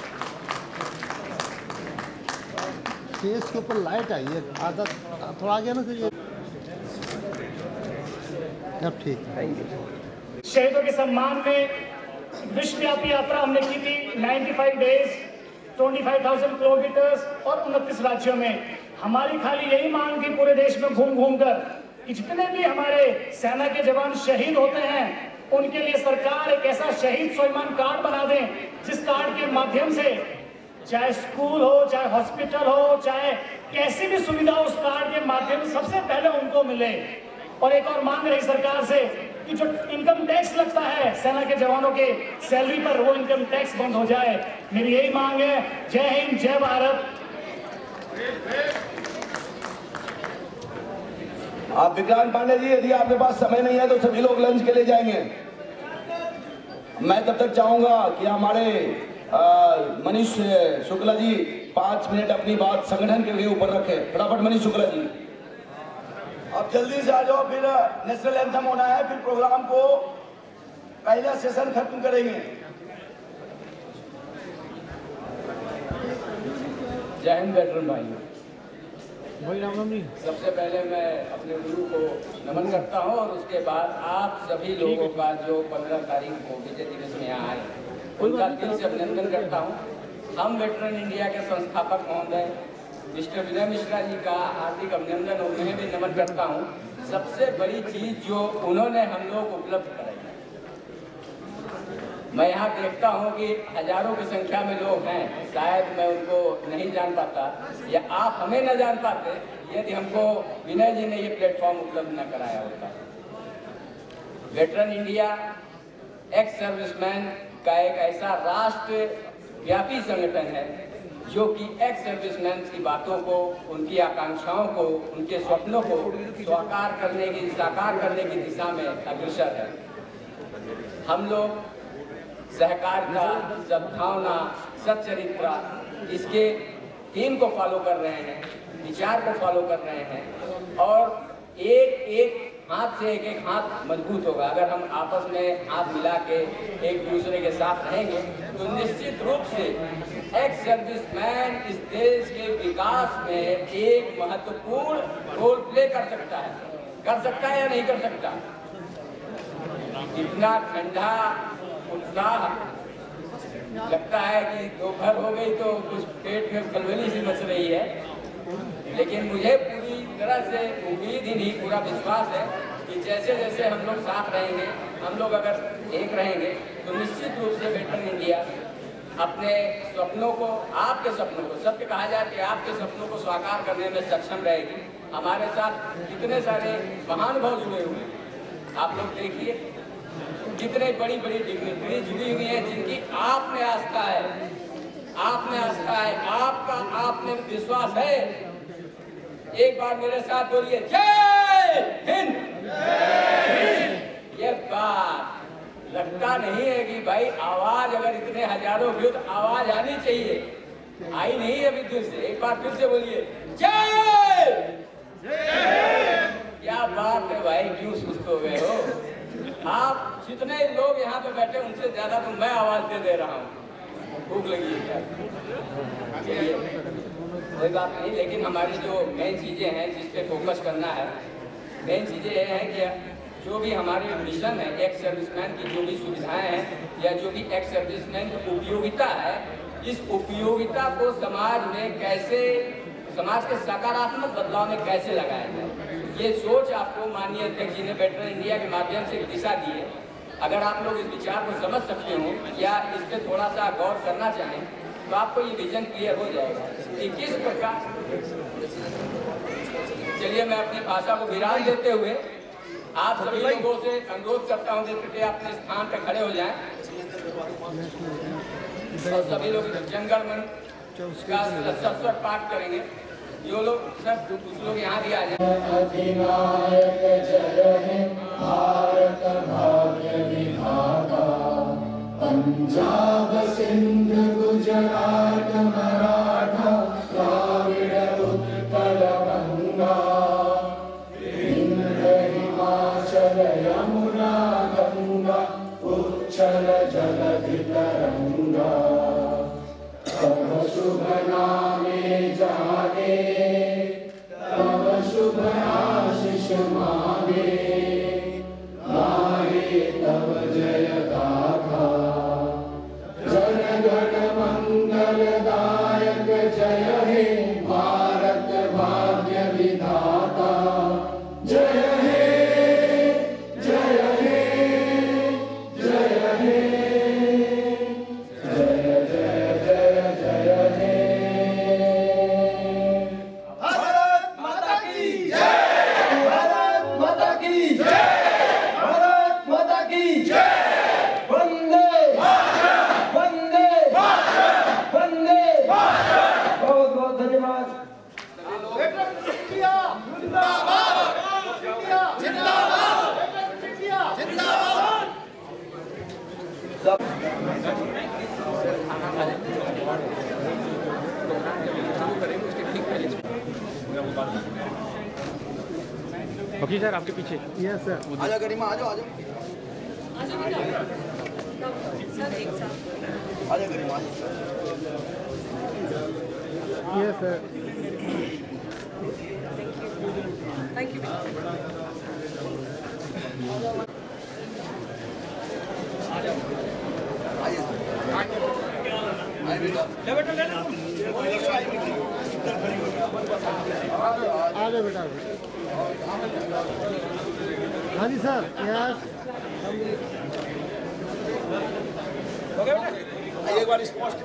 फेस के ऊपर लाइट आई है, आधा थोड़ा आ गया ना सर ये। अब ठीक है। शहीदों के सम्मान में विश्वव्यापी यात्रा हमने की थी 95 डेज 25,000 किलोमीटर्स और 29 राज्यों में। हमारी खाली यही मांग थी पूरे देश में घूम घूम कर कि जितने भी हमारे सेना के जवान शहीद होते हैं उनके लिए सरकार एक ऐसा शहीद स्वाभिमान कार्ड बना दें जिस कार्ड के माध्यम से चाहे स्कूल हो, चाहे हॉस्पिटल हो, चाहे कैसी भी सुविधा उस कार्ड के माध्यम से सबसे पहले उनको मिले। और एक और मांग रही सरकार से कि जो इनकम टैक्स लगता है सेना के जवानों के सैलरी पर, वो इनकम टैक्स बंद हो जाए। मेरी यही मांग है। जय हिंद, जय भारत। आप विक्रांत पांडे जी, यदि आपके पास समय नहीं है तो सभी लोग लंच के लिए जाएंगे। मैं तब तक चाहूंगा कि हमारे मनीष शुक्ला जी 5 मिनट अपनी बात संगठन के ऊपर रखें। फटाफट मनीष शुक्ला जी, अब जल्दी से आ जाओ, फिर नेशनल एंथम होना है, फिर प्रोग्राम को पहला सेशन खत्म करेंगे। जय हिंद वेटरन भाइयों। भाई राम राम जी। सबसे पहले मैं अपने गुरु को नमन करता हूं और उसके बाद आप सभी लोगों का जो 15 तारीख को विजय दिवस में यहाँ आए उनका दिल से अभिनंदन करता हूं। हम वेटरन इंडिया के संस्थापक महोदय मिस्टर विनय मिश्रा जी का हार्दिक अभिनंदन और उन्हें भी नमन करता हूं। सबसे बड़ी चीज जो उन्होंने हम लोग को उपलब्ध कराई, मैं यहाँ देखता हूँ कि हजारों की संख्या में लोग हैं, शायद मैं उनको नहीं जान पाता या आप हमें न जान पाते यदि हमको विनय जी ने ये प्लेटफॉर्म उपलब्ध न कराया होता। वेटरन इंडिया एक्स सर्विसमैन का एक ऐसा राष्ट्र व्यापी संगठन है जो कि एक्स सर्विसमैन की बातों को, उनकी आकांक्षाओं को, उनके स्वप्नों को साकार करने की दिशा में अग्रसर है। हम लोग सहकारिता, सद्भावना, सच्चरित्र, इसके थीम को फॉलो कर रहे हैं, विचार को फॉलो कर रहे हैं और एक हाथ से एक हाथ मजबूत होगा। अगर हम आपस में हाथ मिला के एक दूसरे के साथ रहेंगे तो निश्चित रूप से एक्स सर्विसमैन इस देश के विकास में एक महत्वपूर्ण रोल प्ले कर सकता है या नहीं कर सकता। इतना ठंडा उत्साह लगता है कि दोपहर हो गई तो कुछ पेट में खलबली सी मच रही है, लेकिन मुझे पूरी तरह से उम्मीद ही नहीं, पूरा विश्वास है कि जैसे जैसे हम लोग साथ रहेंगे, हम लोग अगर एक रहेंगे तो निश्चित रूप से वेटरन इंडिया अपने सपनों को, आपके सपनों को, सबके कहा जाए कि आपके सपनों को साकार करने में सक्षम रहेगी। हमारे साथ कितने सारे महानुभाव जुड़े हुए हैं, आप लोग देखिए कितने बड़ी बड़ी डिग्निटरी जुड़ी हुई है जिनकी आप में आस्था है, आप में विश्वास है। एक बार मेरे साथ बोलिए जय हिंद। ये बात लगता नहीं है कि भाई आवाज अगर इतने हजारों विरुद्ध आवाज आनी चाहिए, आई नहीं है विद्युत से। एक बार फिर से बोलिए जय। क्या बात है भाई, क्यों सुस्त हो गए हो आप? जितने लोग यहाँ पे बैठे उनसे ज्यादा तो मैं आवाज दे रहा हूँ। भूख लगी है क्या? कोई बात नहीं, लेकिन हमारी जो मेन चीजें हैं जिस पे फोकस करना है, मेन चीजें ये हैं कि जो भी हमारी मिशन है, एक्स सर्विसमैन की जो भी सुविधाएं हैं या जो भी एक्स सर्विसमैन की उपयोगिता है, इस उपयोगिता को समाज में कैसे, समाज के सकारात्मक बदलाव में कैसे लगाया जाए, ये सोच आपको माननीय अध्यक्ष जी ने वेटरन इंडिया के माध्यम से दिशा दी है। अगर आप लोग इस विचार को समझ सकते हो या इस पर थोड़ा सा गौर करना चाहें तो आपको ये विजन क्लियर हो जाएगा कि किस प्रकार। चलिए मैं अपनी भाषा को विराम देते हुए आप सभी लोगों से अनुरोध करता हूँ कि कृपया अपने स्थान पर खड़े हो जाएं और सभी लोग जनगण मन का शाश्वत पाठ करेंगे। जो लोग सब कुछ लोग यहाँ भी आ जाए। अधिनायक जय हे भारत भाग्य विधाता, पंजाब सिंध गुजरात मराठा द्राविड़ उत्कल गंगा, विंध्य हिमाचल यमुना गंगा उच्चल जलधि तरंगा, तव शुभ नामे जागे, तव शुभ आशीष मांगे, गाहे तव जय गाथा, जन गण मंगल दायक जय हे भारत भाग्य विधाता, जय हे जय हे जय हे जय जय जय जय हे। भारत माता की जय, भारत माता की जय, भारत माता की जय, वंदे वंदे वंदे। बहुत बहुत धन्यवाद। वकील सर आपके पीछे। Yes sir. आजा गरिमा, आ जाओ आ जाओ, आजा Garima. Yes sir. Thank you. आगे बेटा। हाँ जी सर। यस एक बार स्पष्ट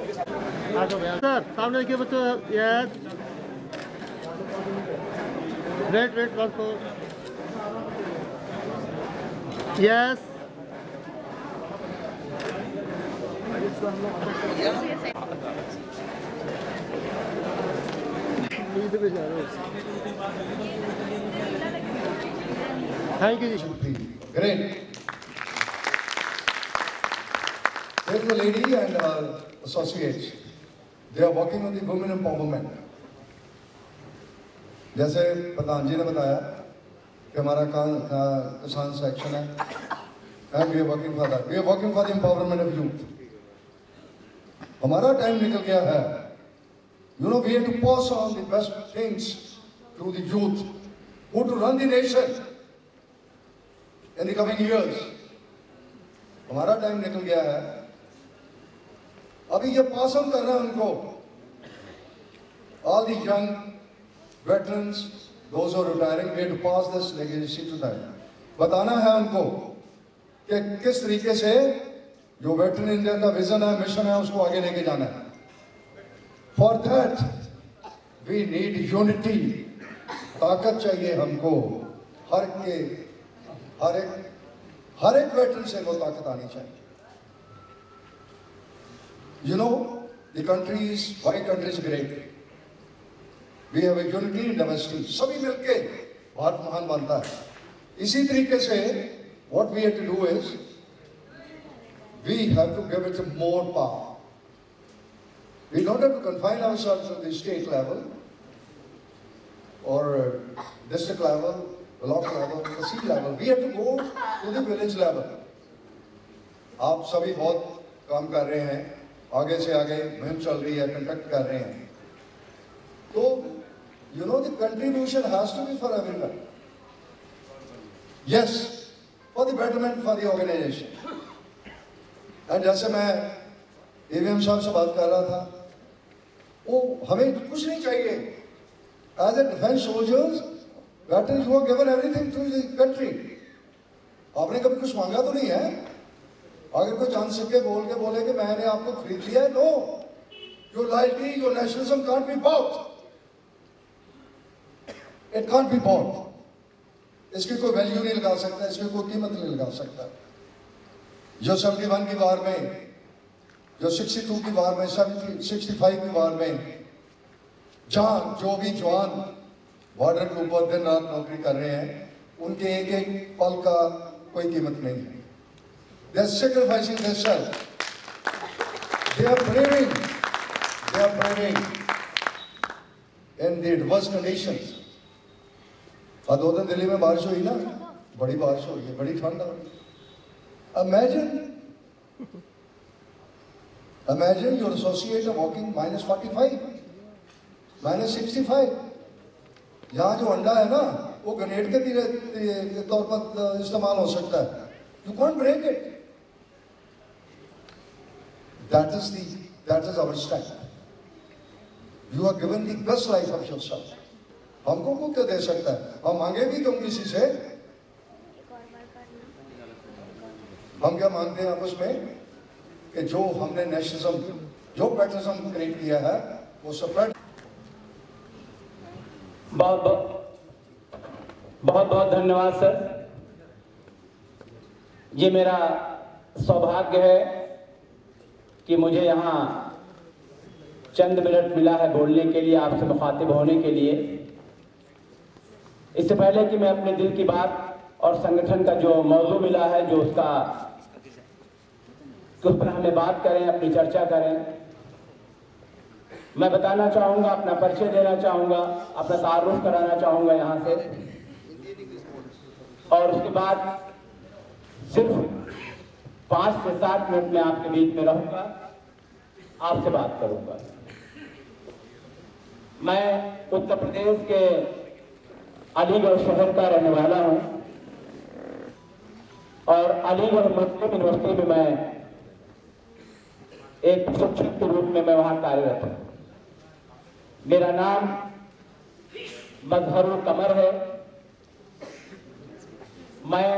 आ जाओ सर, सामने देखिए बच्चों। Yes wait wait one four. Yes thank you ji. Great. There's a lady and associates. They are working on the women empowerment. जैसे प्रधान जी ने बताया कि हमारा किसान सेक्शन है, and we are working for that. We are working for the empowerment of youth. हमारा टाइम निकल गया है. You know, we have to pass on the best things to the youth who to run the nation in the coming years. हमारा टाइम निकल गया है. अभी ये पास ऑन कर रहे हैं उनको. All the young veterans, those who are retiring, we have to pass this legacy to them. बताना है उनको कि किस तरीके से जो वेटरन इंडिया का विजन है, मिशन है, उसको आगे लेके जाना है. For that, we need unity. ताकत चाहिए हमको. हर एक वेटरन से वो ताकत आनी चाहिए. You know, the country is, why country is great. We have a unity in diversity. सभी मिलके भारत महान बनता है. इसी तरीके से what we have to do is we have to give it more power. We don't have to confine ourselves to the state level or district level, block level, the city level. We have to go to the village level. आप सभी बहुत काम कर रहे हैं, आगे से आगे मुहिम चल रही है, कंडक्ट कर रहे हैं. तो you know, the contribution has to be for everyone. Yes, for the betterment for the organization. And जैसे मैं AVM साहब से बात कर रहा था, वो हमें कुछ नहीं चाहिए. As a defense soldiers, veterans, you are given everything to the country. आपने कभी कुछ मांगा तो नहीं है. अगर कोई जान सके बोल के बोले कि मैंने आपको खरीद लिया है, no. Your loyalty, your nationalism can't be bought. It can't be bought. इसकी कोई वैल्यू नहीं लगा सकता, इसकी कोई कीमत नहीं लगा सकता. जो 71 की वार में जो 62 की वार में 65 की वार में जहां जो भी जवान बॉर्डर के ऊपर दिन रात नौकरी कर रहे हैं, उनके एक एक पल का कोई कीमत नहीं है। They are sacrificing themselves. They are braving in the adverse conditions. और 2 दिन दिल्ली में बारिश हुई ना, बड़ी बारिश हुई है, बड़ी ठंड हुई। Imagine your associate walking -45, -65. यहाँ जो अंडा है ना, वो ग्रेनेड के तौर पर इस्तेमाल हो सकता है। You can't break it. That is our strength. You are given the best life of yourself. हमको को क्या दे सकता है? हम मांगे भी क्यों किसी से? हम क्या मांगते हैं आपस में कि जो हमने नेशनलिज्म, जो पैट्रियटिज्म क्रिएट किया है, वो सेपरेट। बहुत धन्यवाद सर। ये मेरा सौभाग्य है कि मुझे यहाँ चंद मिनट मिला है बोलने के लिए, आपसे मुखातिब होने के लिए। इससे पहले कि मैं अपने दिल की बात और संगठन का जो मौजू मिला है, जो उस पर हमें बात करें, अपनी चर्चा करें, मैं बताना चाहूँगा, अपना परिचय देना चाहूँगा, अपना तारुफ कराना चाहूँगा यहाँ से, और उसके बाद सिर्फ 5 से 7 मिनट में आपके बीच में रहूँगा, आपसे बात करूँगा। मैं उत्तर प्रदेश के अलीगढ़ शहर का रहने वाला हूँ और अलीगढ़ मुस्लिम यूनिवर्सिटी में मैं एक शिक्षक के रूप में मैं वहाँ कार्यरत हूँ। मेरा नाम मजहरुल कमर है। मैं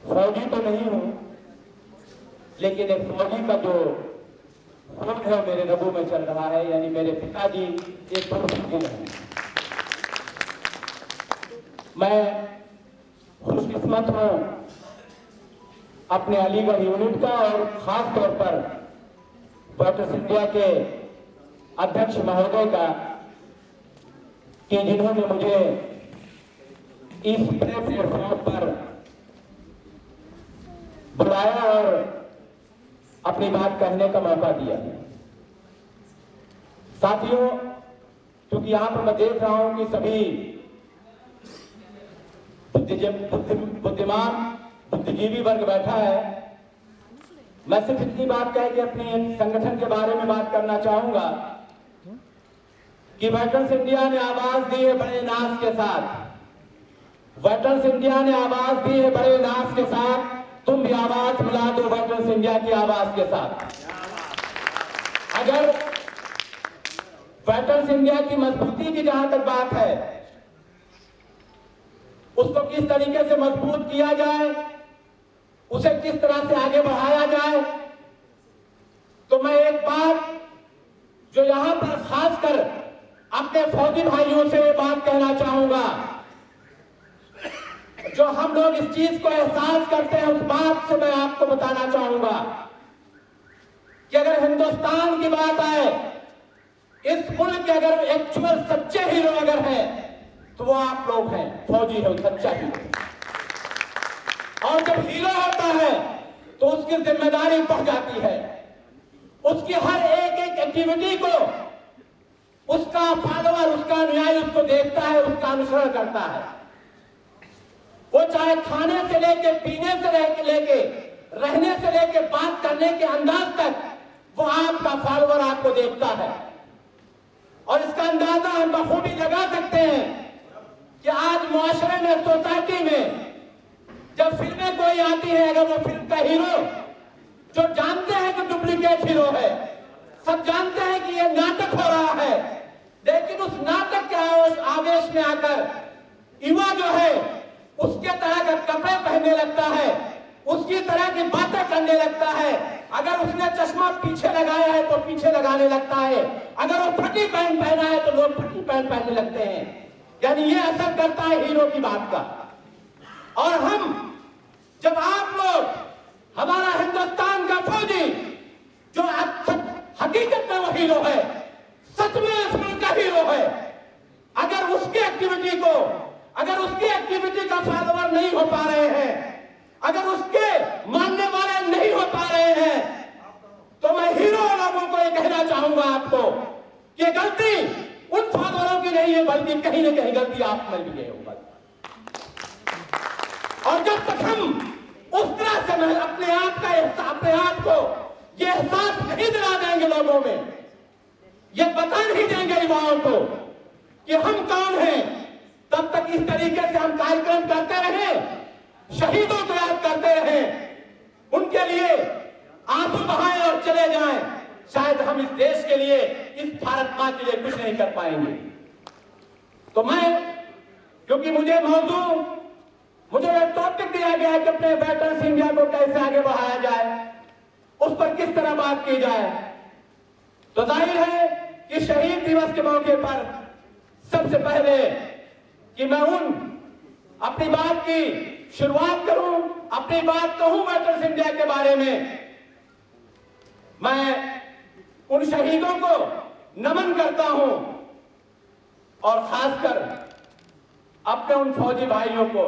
फौजी तो नहीं हूँ, लेकिन एक फौजी का जो खून है मेरे रगों में चल रहा है, यानी मेरे पिताजी एक फौजी हैं। मैं खुशकिस्मत हूँ अपने अलीगढ़ यूनिट का और खास तौर पर डॉक्टर सिंधिया के अध्यक्ष महोदय का, कि जिन्होंने मुझे इस प्लेटफॉर्म पर बुलाया और अपनी बात कहने का मौका दिया। साथियों, क्योंकि यहाँ पर मैं देख रहा हूं कि सभी बुद्धिमान बुद्धिजीवी वर्ग बैठा है, मैं सिर्फ इतनी बात कह के अपने संगठन के बारे में बात करना चाहूंगा कि वेटरन्स इंडिया ने आवाज दी है बड़े नाज के साथ। वेटरन्स इंडिया ने आवाज दी है बड़े नाज के साथ, तुम भी आवाज मिला दो वेटरन्स इंडिया की आवाज के साथ। अगर वेटरन्स इंडिया की मजबूती की जहां तक बात है, उसको किस तरीके से मजबूत किया जाए, उसे किस तरह से आगे बढ़ाया जाए, तो मैं एक बात जो यहां पर खासकर अपने फौजी भाइयों से बात कहना चाहूंगा, जो हम लोग इस चीज को एहसास करते हैं, उस बात से मैं आपको बताना चाहूंगा कि अगर हिंदुस्तान की बात आए, इस मुल्क के अगर एक्चुअल सच्चे हीरो अगर है तो वो आप लोग हैं, फौजी है सच्चा हीरो। और जब हीरो होता है तो उसकी जिम्मेदारी बढ़ जाती है, उसकी हर एक एक्टिविटी को उसका फॉलोअर, उसका अनुयायी उसको देखता है, उसका अनुसरण करता है। वो चाहे खाने से लेके, पीने से लेके, रहने से लेके, बात करने के अंदाज तक वो आपका फॉलोअर आपको देखता है। और इसका अंदाजा हम बखूबी लगा सकते हैं कि आज मुआशरे में, सोसाइटी में जब फिल्में कोई आती है, अगर वो फिल्म का हीरो जो जानते हैं कि डुप्लीकेट हीरो है, सब जानते हैं कि ये नाटक हो रहा है, लेकिन उस नाटक के आवेश में आकर युवा जो है उसके तरह का कपड़े पहनने लगता है, उसकी तरह की बातें करने लगता है। अगर उसने चश्मा पीछे लगाया है तो पीछे लगाने लगता है, अगर वो फटी पैंट पहना है तो लोग फटी पैंट पहनने लगते हैं। यानी ये असर करता है हीरो की बात का। और हम, जब आप लोग, हमारा हिंदुस्तान का फौजी जो हकीकत में वो हीरो है, सच में इस मुल्क का हीरो है, अगर उसकी एक्टिविटी का फॉलोअर नहीं हो पा रहे हैं, अगर उसके मानने वाले नहीं हो पा रहे हैं, तो मैं हीरो लोगों को ये कहना चाहूंगा आपको कि गलती उन फॉलोअरों की नहीं है, बल्कि कहीं ना कहीं गलती आप में भी है। और जब तक हम उस तरह से अपने आप को ये एहसास नहीं दिला देंगे लोगों में, ये बता नहीं देंगे युवाओं को कि हम कौन हैं, तब तक इस तरीके से हम कार्यक्रम करते रहें, शहीदों को याद करते रहें, उनके लिए आंसू बहाएं और चले जाएं, शायद हम इस देश के लिए, इस भारत मां के लिए कुछ नहीं कर पाएंगे। तो क्योंकि मुझे एक टॉपिक दिया गया है कि अपने वेटरन्स इंडिया को कैसे आगे बढ़ाया जाए, उस पर किस तरह बात की जाए। तो जाहिर है कि शहीद दिवस के मौके पर सबसे पहले कि मैं अपनी बात की शुरुआत करूं, अपनी बात कहूं वेटरन्स इंडिया के बारे में, मैं उन शहीदों को नमन करता हूं और खासकर अपने उन फौजी भाइयों को,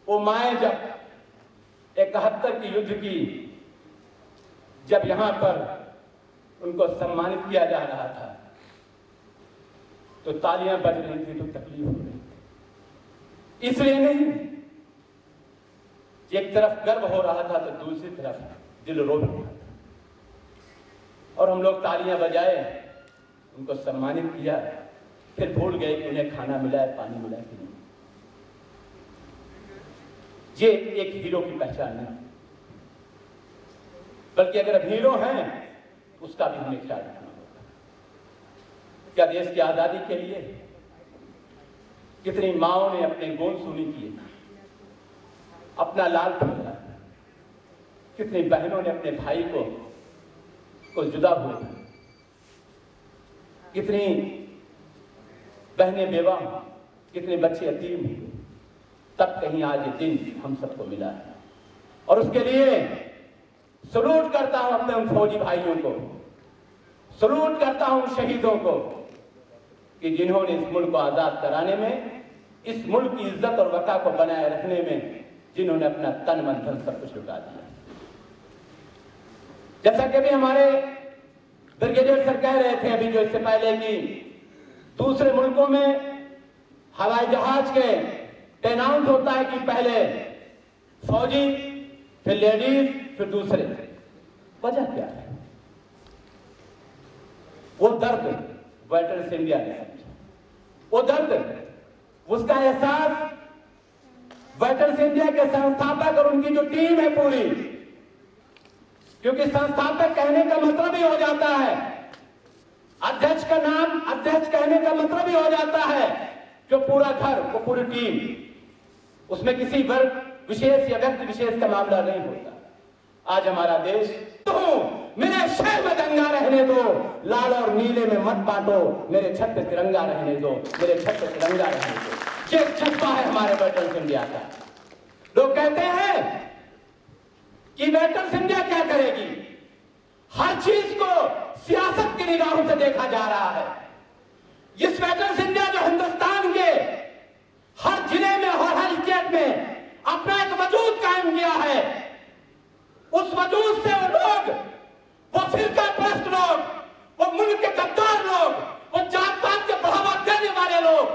वो माए जब 71 की युद्ध की, जब यहां पर उनको सम्मानित किया जा रहा था तो तालियां बज रही थी, तो तकलीफ हो रही थी। इसलिए नहीं, एक तरफ गर्व हो रहा था तो दूसरी तरफ दिल रो रहा था, और हम लोग तालियां बजाए, उनको सम्मानित किया, फिर भूल गए कि उन्हें खाना मिला है, पानी मिला है कि नहीं। ये एक हीरो की पहचान नहीं, बल्कि अगर अब हीरो हैं उसका भी हमें ख्याल रखना होगा। क्या देश की आजादी के लिए कितनी माओं ने अपने गोद सूनी किए, अपना लाल फूला, कितनी बहनों ने अपने भाई को जुदा हुए, कितनी बहनें बेवा, कितने बच्चे यतीम हुए, तब कहीं आज ये दिन हम सबको मिला है। और उसके लिए सलूट करता हूं अपने उन फौजी भाइयों को, सलूट करता हूं शहीदों को कि जिन्होंने इस मुल्क को आजाद कराने में, इस मुल्क की इज्जत और वक़ा को बनाए रखने में, जिन्होंने अपना तन मन धन सब कुछ लुटा दिया। जैसा कि अभी हमारे ब्रिगेडियर सर कह रहे थे अभी जो इससे पहले कि दूसरे मुल्कों में हवाई जहाज के अनाउंस होता है कि पहले फौजी, फिर लेडीज, फिर दूसरे। वजह क्या है? वो दर्द वेटरन्स इंडिया ने समझा, वो दर्द, उसका एहसास वेटरन्स इंडिया के संस्थापक और उनकी जो टीम है पूरी, क्योंकि संस्थापक कहने का मतलब ही हो जाता है, अध्यक्ष का नाम अध्यक्ष कहने का मतलब ही हो जाता है जो पूरा घर, वो पूरी टीम, उसमें किसी वर्ग विशेष या व्यक्ति विशेष का मामला नहीं होता। आज हमारा देश, तो मेरे शहर में दंगा रहने दो, लाल और नीले में मत बांटो, मेरे छत पे तिरंगा रहने दो, मेरे छत पे तिरंगा रहने दो। ये जज्बा है हमारे वेटरन्स इंडिया का। लोग कहते हैं कि वेटरन्स इंडिया क्या करेगी, हर चीज को सियासत की निगाहों से देखा जा रहा है। इस वेटरन्स इंडिया जो हिंदुस्तान के हर जिले में और हर स्टेट में अपना एक वजूद कायम किया है, उस वजूद से वो लोग, वो फिरका परस्त लोग, वो मुल्क के गद्दार लोग, वो जात पात के बढ़ावा देने वाले लोग,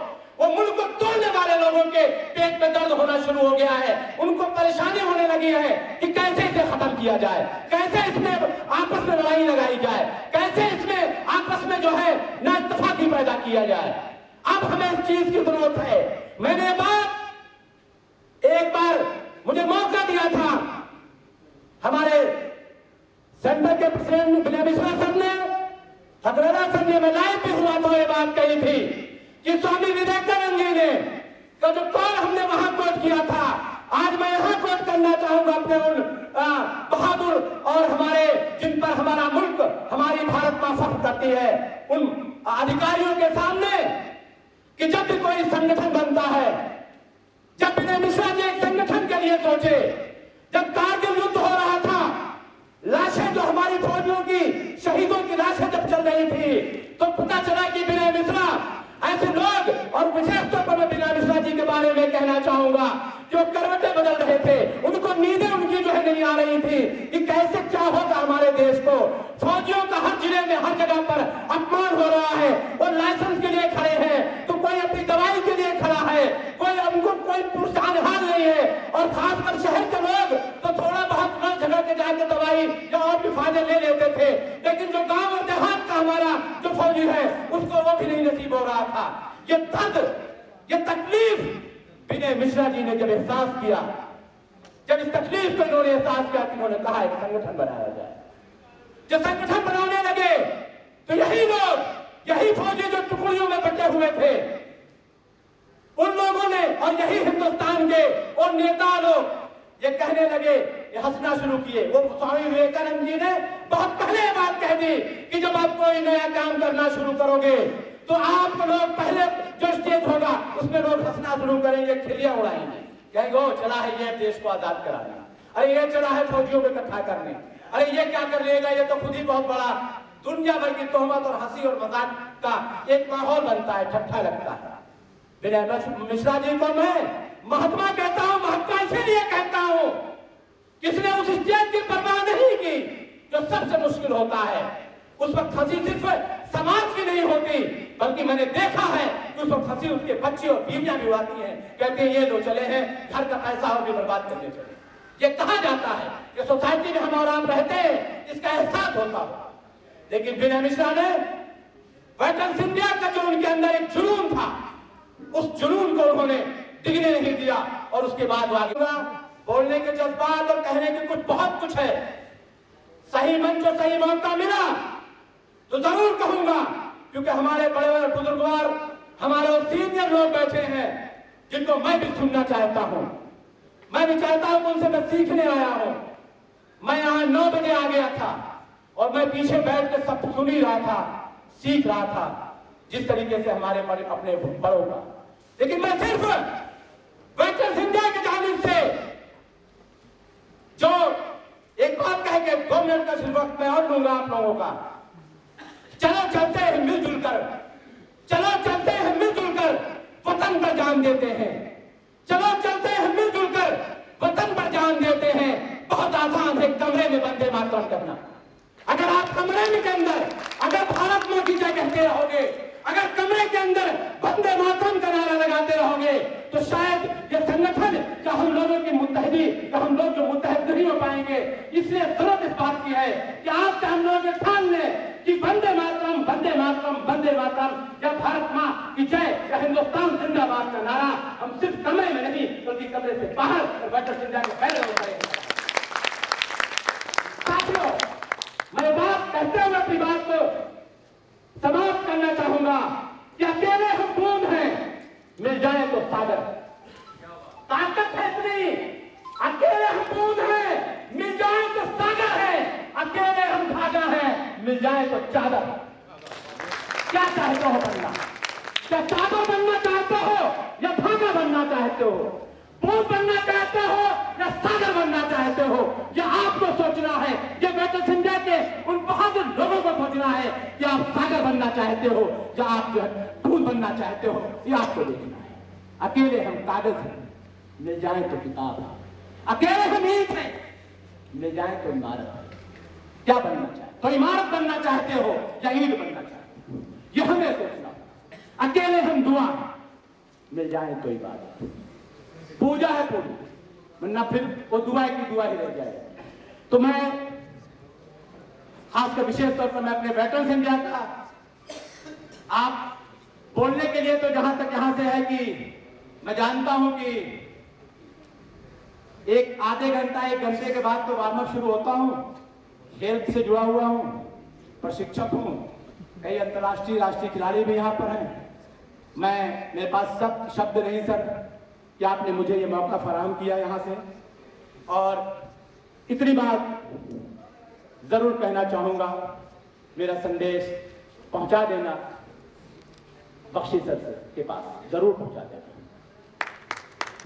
वो मुल्क को तोड़ने वाले लोगों के पेट में दर्द होना शुरू हो गया है। उनको परेशानी होने लगी है कि कैसे इसे खत्म किया जाए, कैसे इसमें आपस में लड़ाई लगाई जाए, कैसे इसमें आपस में जो है ना इत्तेफाकी पैदा किया जाए। अब हमें इस चीज की जरूरत है। मैंने एक बार मुझे मौका दिया था, हमारे सेंटर के प्रेसिडेंट विनय मिश्रा सर ने, खगरेला सर ने, मैं लाइव भी हुआ था, ये बात कही थी कि स्वामी विवेकानंद जी ने का जो कॉल हमने वहां कोट किया था, आज मैं यहां कोट करना चाहूंगा अपने उन बहादुर और हमारे, जिन पर हमारा मुल्क, हमारी भारत मां फख्र करती है, उन अधिकारियों के सामने कि जब भी कोई संगठन बनता है, जब विनय मिश्रा जी एक संगठन के लिए सोचे, जब कारगिल युद्ध हो रहा था, लाशें जो हमारी रही थी तो पता चला कि विनय मिश्रा ऐसे लोग, और विशेष तौर पर मैं विनय मिश्रा जी के बारे में कहना चाहूंगा, जो करवटें बदल रहे थे, उनको नींदें उनकी जो है नहीं आ रही थी कि कैसे क्या होगा हमारे देश को। फौजियों का हर जिले में हर जगह पर अपमान हो रहा है, वो लाइसेंस के लिए खड़े हैं तो कोई अपनी दवाई के लिए खड़ा है, कोई उनको कोई प्रोत्साहन नहीं है, और खासकर शहर के लोग तो थोड़ा बहुत लड़ झगड़ के जाके दवाई या और भी फायदे ले लेते थे, लेकिन जो गांव और देहात का हमारा जो फौजी है उसको वो भी नहीं नसीब हो रहा था। ये दर्द, ये तकलीफ विनय मिश्रा जी ने जब एहसास किया, जब इस तकलीफ को इन्होंने एहसास किया, उन्होंने कहा एक संगठन बनाया जाए। जब संगठन बनाने लगे तो यही लोग, यही फौजी जो टुकड़ियों में बटे हुए थे, उन लोगों ने और यही हिंदुस्तान के और नेता लोग ये कहने लगे, ये हंसना शुरू किए। वो स्वामी विवेकानंद जी ने बहुत पहले बात कह दी कि जब आप कोई नया काम करना शुरू करोगे तो आप लोग पहले जो स्टेज होगा उसमें लोग हंसना शुरू करेंगे, खिलियां उड़ाएंगे, कहेंगे ओ चला है ये देश को आजाद कराना, अरे ये चला है फौजियों को इकट्ठा करने, अरे ये क्या कर लेगा, ये तो खुद ही बहुत बड़ा दुनिया भर की तोहमत और हंसी और मजाक का एक माहौल बनता है, ठट्ठा लगता है। विनय मिश्रा जी को मैं महात्मा कहता हूं, महात्मा इसीलिए कहता हूं किसने उस स्टेज की परवाह नहीं की जो सबसे मुश्किल होता है। उस वक्त हंसी सिर्फ समाज की नहीं होती, बल्कि मैंने देखा है कि उस वक्त हंसी उसके बच्चे और बीवियां भी आती हैं, कहते हैं ये जो चले हैं घर का पैसा और भी बर्बाद करने चले। ये कहा जाता है कि सोसाइटी में हम और आप रहते हैं, इसका एहसास होता हो। लेकिन विनय मिश्रा ने वेटरन्स इंडिया का जो उनके अंदर एक जुनून था, उस जुनून को उन्होंने डिगने नहीं दिया, और उसके बाद वो आगे बोलने के जज्बात और कहने के कुछ बहुत कुछ है। सही मंच और सही मौका मिला तो जरूर कहूंगा, क्योंकि हमारे बड़े बड़े बुजुर्गवार, हमारे सीनियर लोग बैठे हैं जिनको मैं भी सुनना चाहता हूं। मैं भी चाहता हूं उनसे मैं सीखने आया हूं। मैं यहां 9 बजे आ गया था और मैं पीछे बैठ के सब सुन ही रहा था, सीख रहा था जिस तरीके से हमारे बड़े अपने बड़ों का। लेकिन मैं सिर्फ वेटरन्स इंडिया की जानिब से जो एक बात कह के 2 मिनट का सिर्फ वक्त मैं और लूंगा आप लोगों का। चलो चलते हैं मिलजुल कर, चलो चलते हैं मिलजुल कर वतन पर जान देते हैं, चलो चलते हैं मिलजुल कर वतन पर जान देते हैं। बहुत आसान है कमरे में वंदे मातरम करना। अगर आप कमरे में के अंदर अगर भारत मां की जय कहते रहोगे, अगर कमरे के अंदर वंदे मातरम का नारा लगाते रहोगे, तो शायद ये संगठन का हम लोगों की मुत्तहिदी का हम लोग जो मुत्तहिद नहीं हो पाएंगे। इसलिए जरूरत इस बात की है कि आज से हम लोग ठान लें कि वंदे मातरम, वंदे मातरम, वंदे मातरम, या भारत मां की जय या हिंदुस्तान जिंदाबाद का नारा हम सिर्फ कमरे में नहीं बल्कि कमरे से बाहर वेटरन्स इंडिया के पहले हो करेंगे। साथियों, मैं बात कहते हुए अपनी बात को समाप्त करना चाहूंगा कि अकेले हम बूंद हैं, मिल जाए तो सागर। ताकत है इतनी, अकेले हम बूंद हैं, मिल जाए तो सागर है, अकेले हम धागा है, मिल जाए तो चादर। क्या चाहते हो बनना? क्या चादर बनना चाहते हो या धागा बनना चाहते हो? बूंद बनना चाहते हो या सागर बनना चाहते हो? यह आपको सोचना है। ये वेटरन्स इंडिया के उन बहादुर लोगों को सोचना है कि आप सागर बनना चाहते हो या आप जो है बूंद बनना चाहते हो, ये आपको देखना है। अकेले हम कागज हैं, मिल जाए तो किताब है। अकेले हम ईंट हैं, मिल जाए तो इमारत है। क्या बनना चाहते? तो इमारत बनना चाहते हो या ईंट बनना चाहते हो? यह हमें सोचना है। अकेले हम दुआ, मिल जाए तो इबादत। पूजा है पूरी, वरना फिर वो दुआ की दुआ ही रह जाए। तो मैं खासकर विशेष तौर पर मैं अपने वेटरन्स इंडिया का आप बोलने के लिए तो जहां तक यहां से है कि मैं जानता हूं कि एक आधे घंटा 1 घंटे के बाद तो वार्म अप शुरू होता हूं। हेल्थ से जुड़ा हुआ हूं, प्रशिक्षक हूं, कई अंतर्राष्ट्रीय राष्ट्रीय खिलाड़ी भी यहां पर हैं। मेरे पास सब शब्द नहीं सर कि आपने मुझे ये मौका फराहम किया यहां से। और इतनी बात जरूर कहना चाहूंगा, मेरा संदेश पहुंचा देना बख्शी सर के पास, जरूर पहुंचा देना।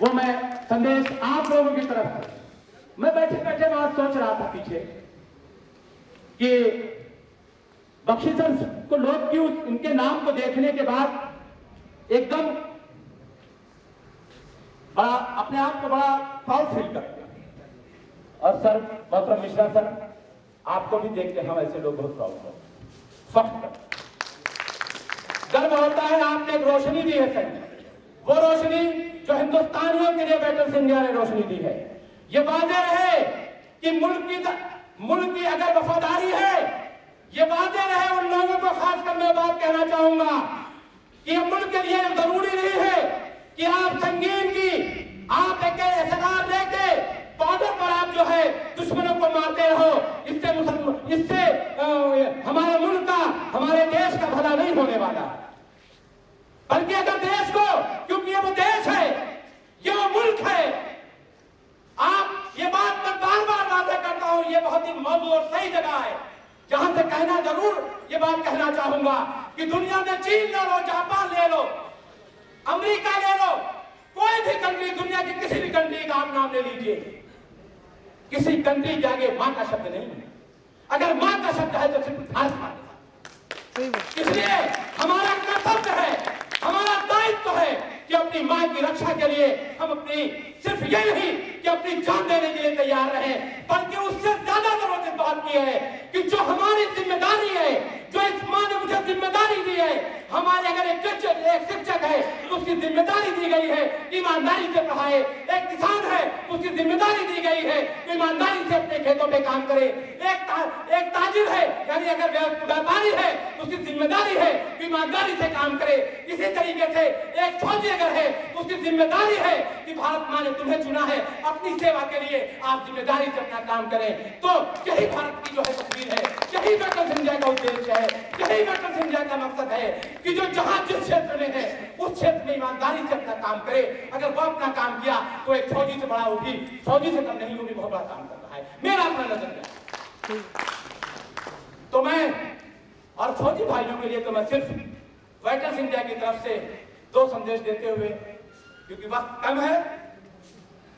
वो मैं संदेश आप लोगों की तरफ से, मैं बैठे बैठे बात सोच रहा था पीछे कि बख्शी सर उसको लोग की इनके नाम को देखने के बाद एकदम बड़ा अपने आप को बड़ा प्राउड फील करते हैं। और सर मोहतरम मिश्रा सर, आपको भी देख के हम ऐसे लोग बहुत प्राउड होते हैं, फख्र गर्व होता है। आपने एक रोशनी दी है सर, वो रोशनी जो हिंदुस्तानियों के लिए वेटर्स इंडिया ने रोशनी दी है। ये वादे रहे कि मुल्क की अगर वफादारी है, ये वादे रहे उन लोगों को, खासकर मैं बात कहना चाहूंगा कि ये मुल्क के लिए जरूरी नहीं है कि आप संगीन की आप एक एसआर लेके बॉर्डर पर आप जो है दुश्मनों को मारते रहो। इससे हमारे मुल्क का, हमारे देश का भला नहीं होने वाला। बल्कि अगर देश को, क्योंकि ये वो देश है, ये वो मुल्क है, आप ये बात मैं बार बार वादा करता हूं, ये बहुत ही मौजूद और सही जगह है जहां से कहना जरूर ये बात कहना चाहूंगा कि दुनिया में चीन ले लो, जापान ले लो, अमेरिका ले लो, कोई भी कंट्री, दुनिया की किसी भी कंट्री का आप नाम ले लीजिए, किसी कंट्री के आगे मां का शब्द नहीं है। अगर मां का शब्द है तो सिर्फ भारत मां। इसलिए हमारा कर्तव्य है, हमारा दायित्व है कि अपनी मां की रक्षा के लिए हम अपनी सिर्फ ये नहीं कि अपनी जान देने के लिए तैयार रहे, बल्कि उससे ज्यादा जरूरत इस बात की है कि जो हमारी जिम्मेदारी है, जो इस मां ने मुझे जिम्मेदारी दी है, हमारे अगर एक शिक्षक है तो उसकी जिम्मेदारी दी गई है ईमानदारी से पढ़ाए, एक किसान है उसकी जिम्मेदारी दी गई है तो ईमानदारी से अपने खेतों पे काम करे, एक ताजिर है यानी अगर व्यापारी है उसकी जिम्मेदारी है कि ईमानदारी से काम करे। इसी तरीके से एक फौजी अगर है उसकी जिम्मेदारी है कि भारत मां ने तुम्हें चुना है अपनी सेवा के लिए, आप जिम्मेदारी से अपना काम करें। तो यही भारत की जो है तस्वीर है, यही वेटर्स इंडिया का उद्देश्य है, यही वेटर्स इंडिया का मकसद है कि जो जहां जिस क्षेत्र में है उस क्षेत्र में ईमानदारी से अपना काम करे। अगर वो अपना काम किया तो एक फौजी से बड़ा होगी, फौजी से कम नहीं होगी, बहुत बड़ा काम कर रहा है, मेरा अपना नजरिया। तो मैं और फौजी भाइयों के लिए तो मैं सिर्फ वेटर्स इंडिया की तरफ से दो संदेश देते हुए, क्योंकि वक्त कम है,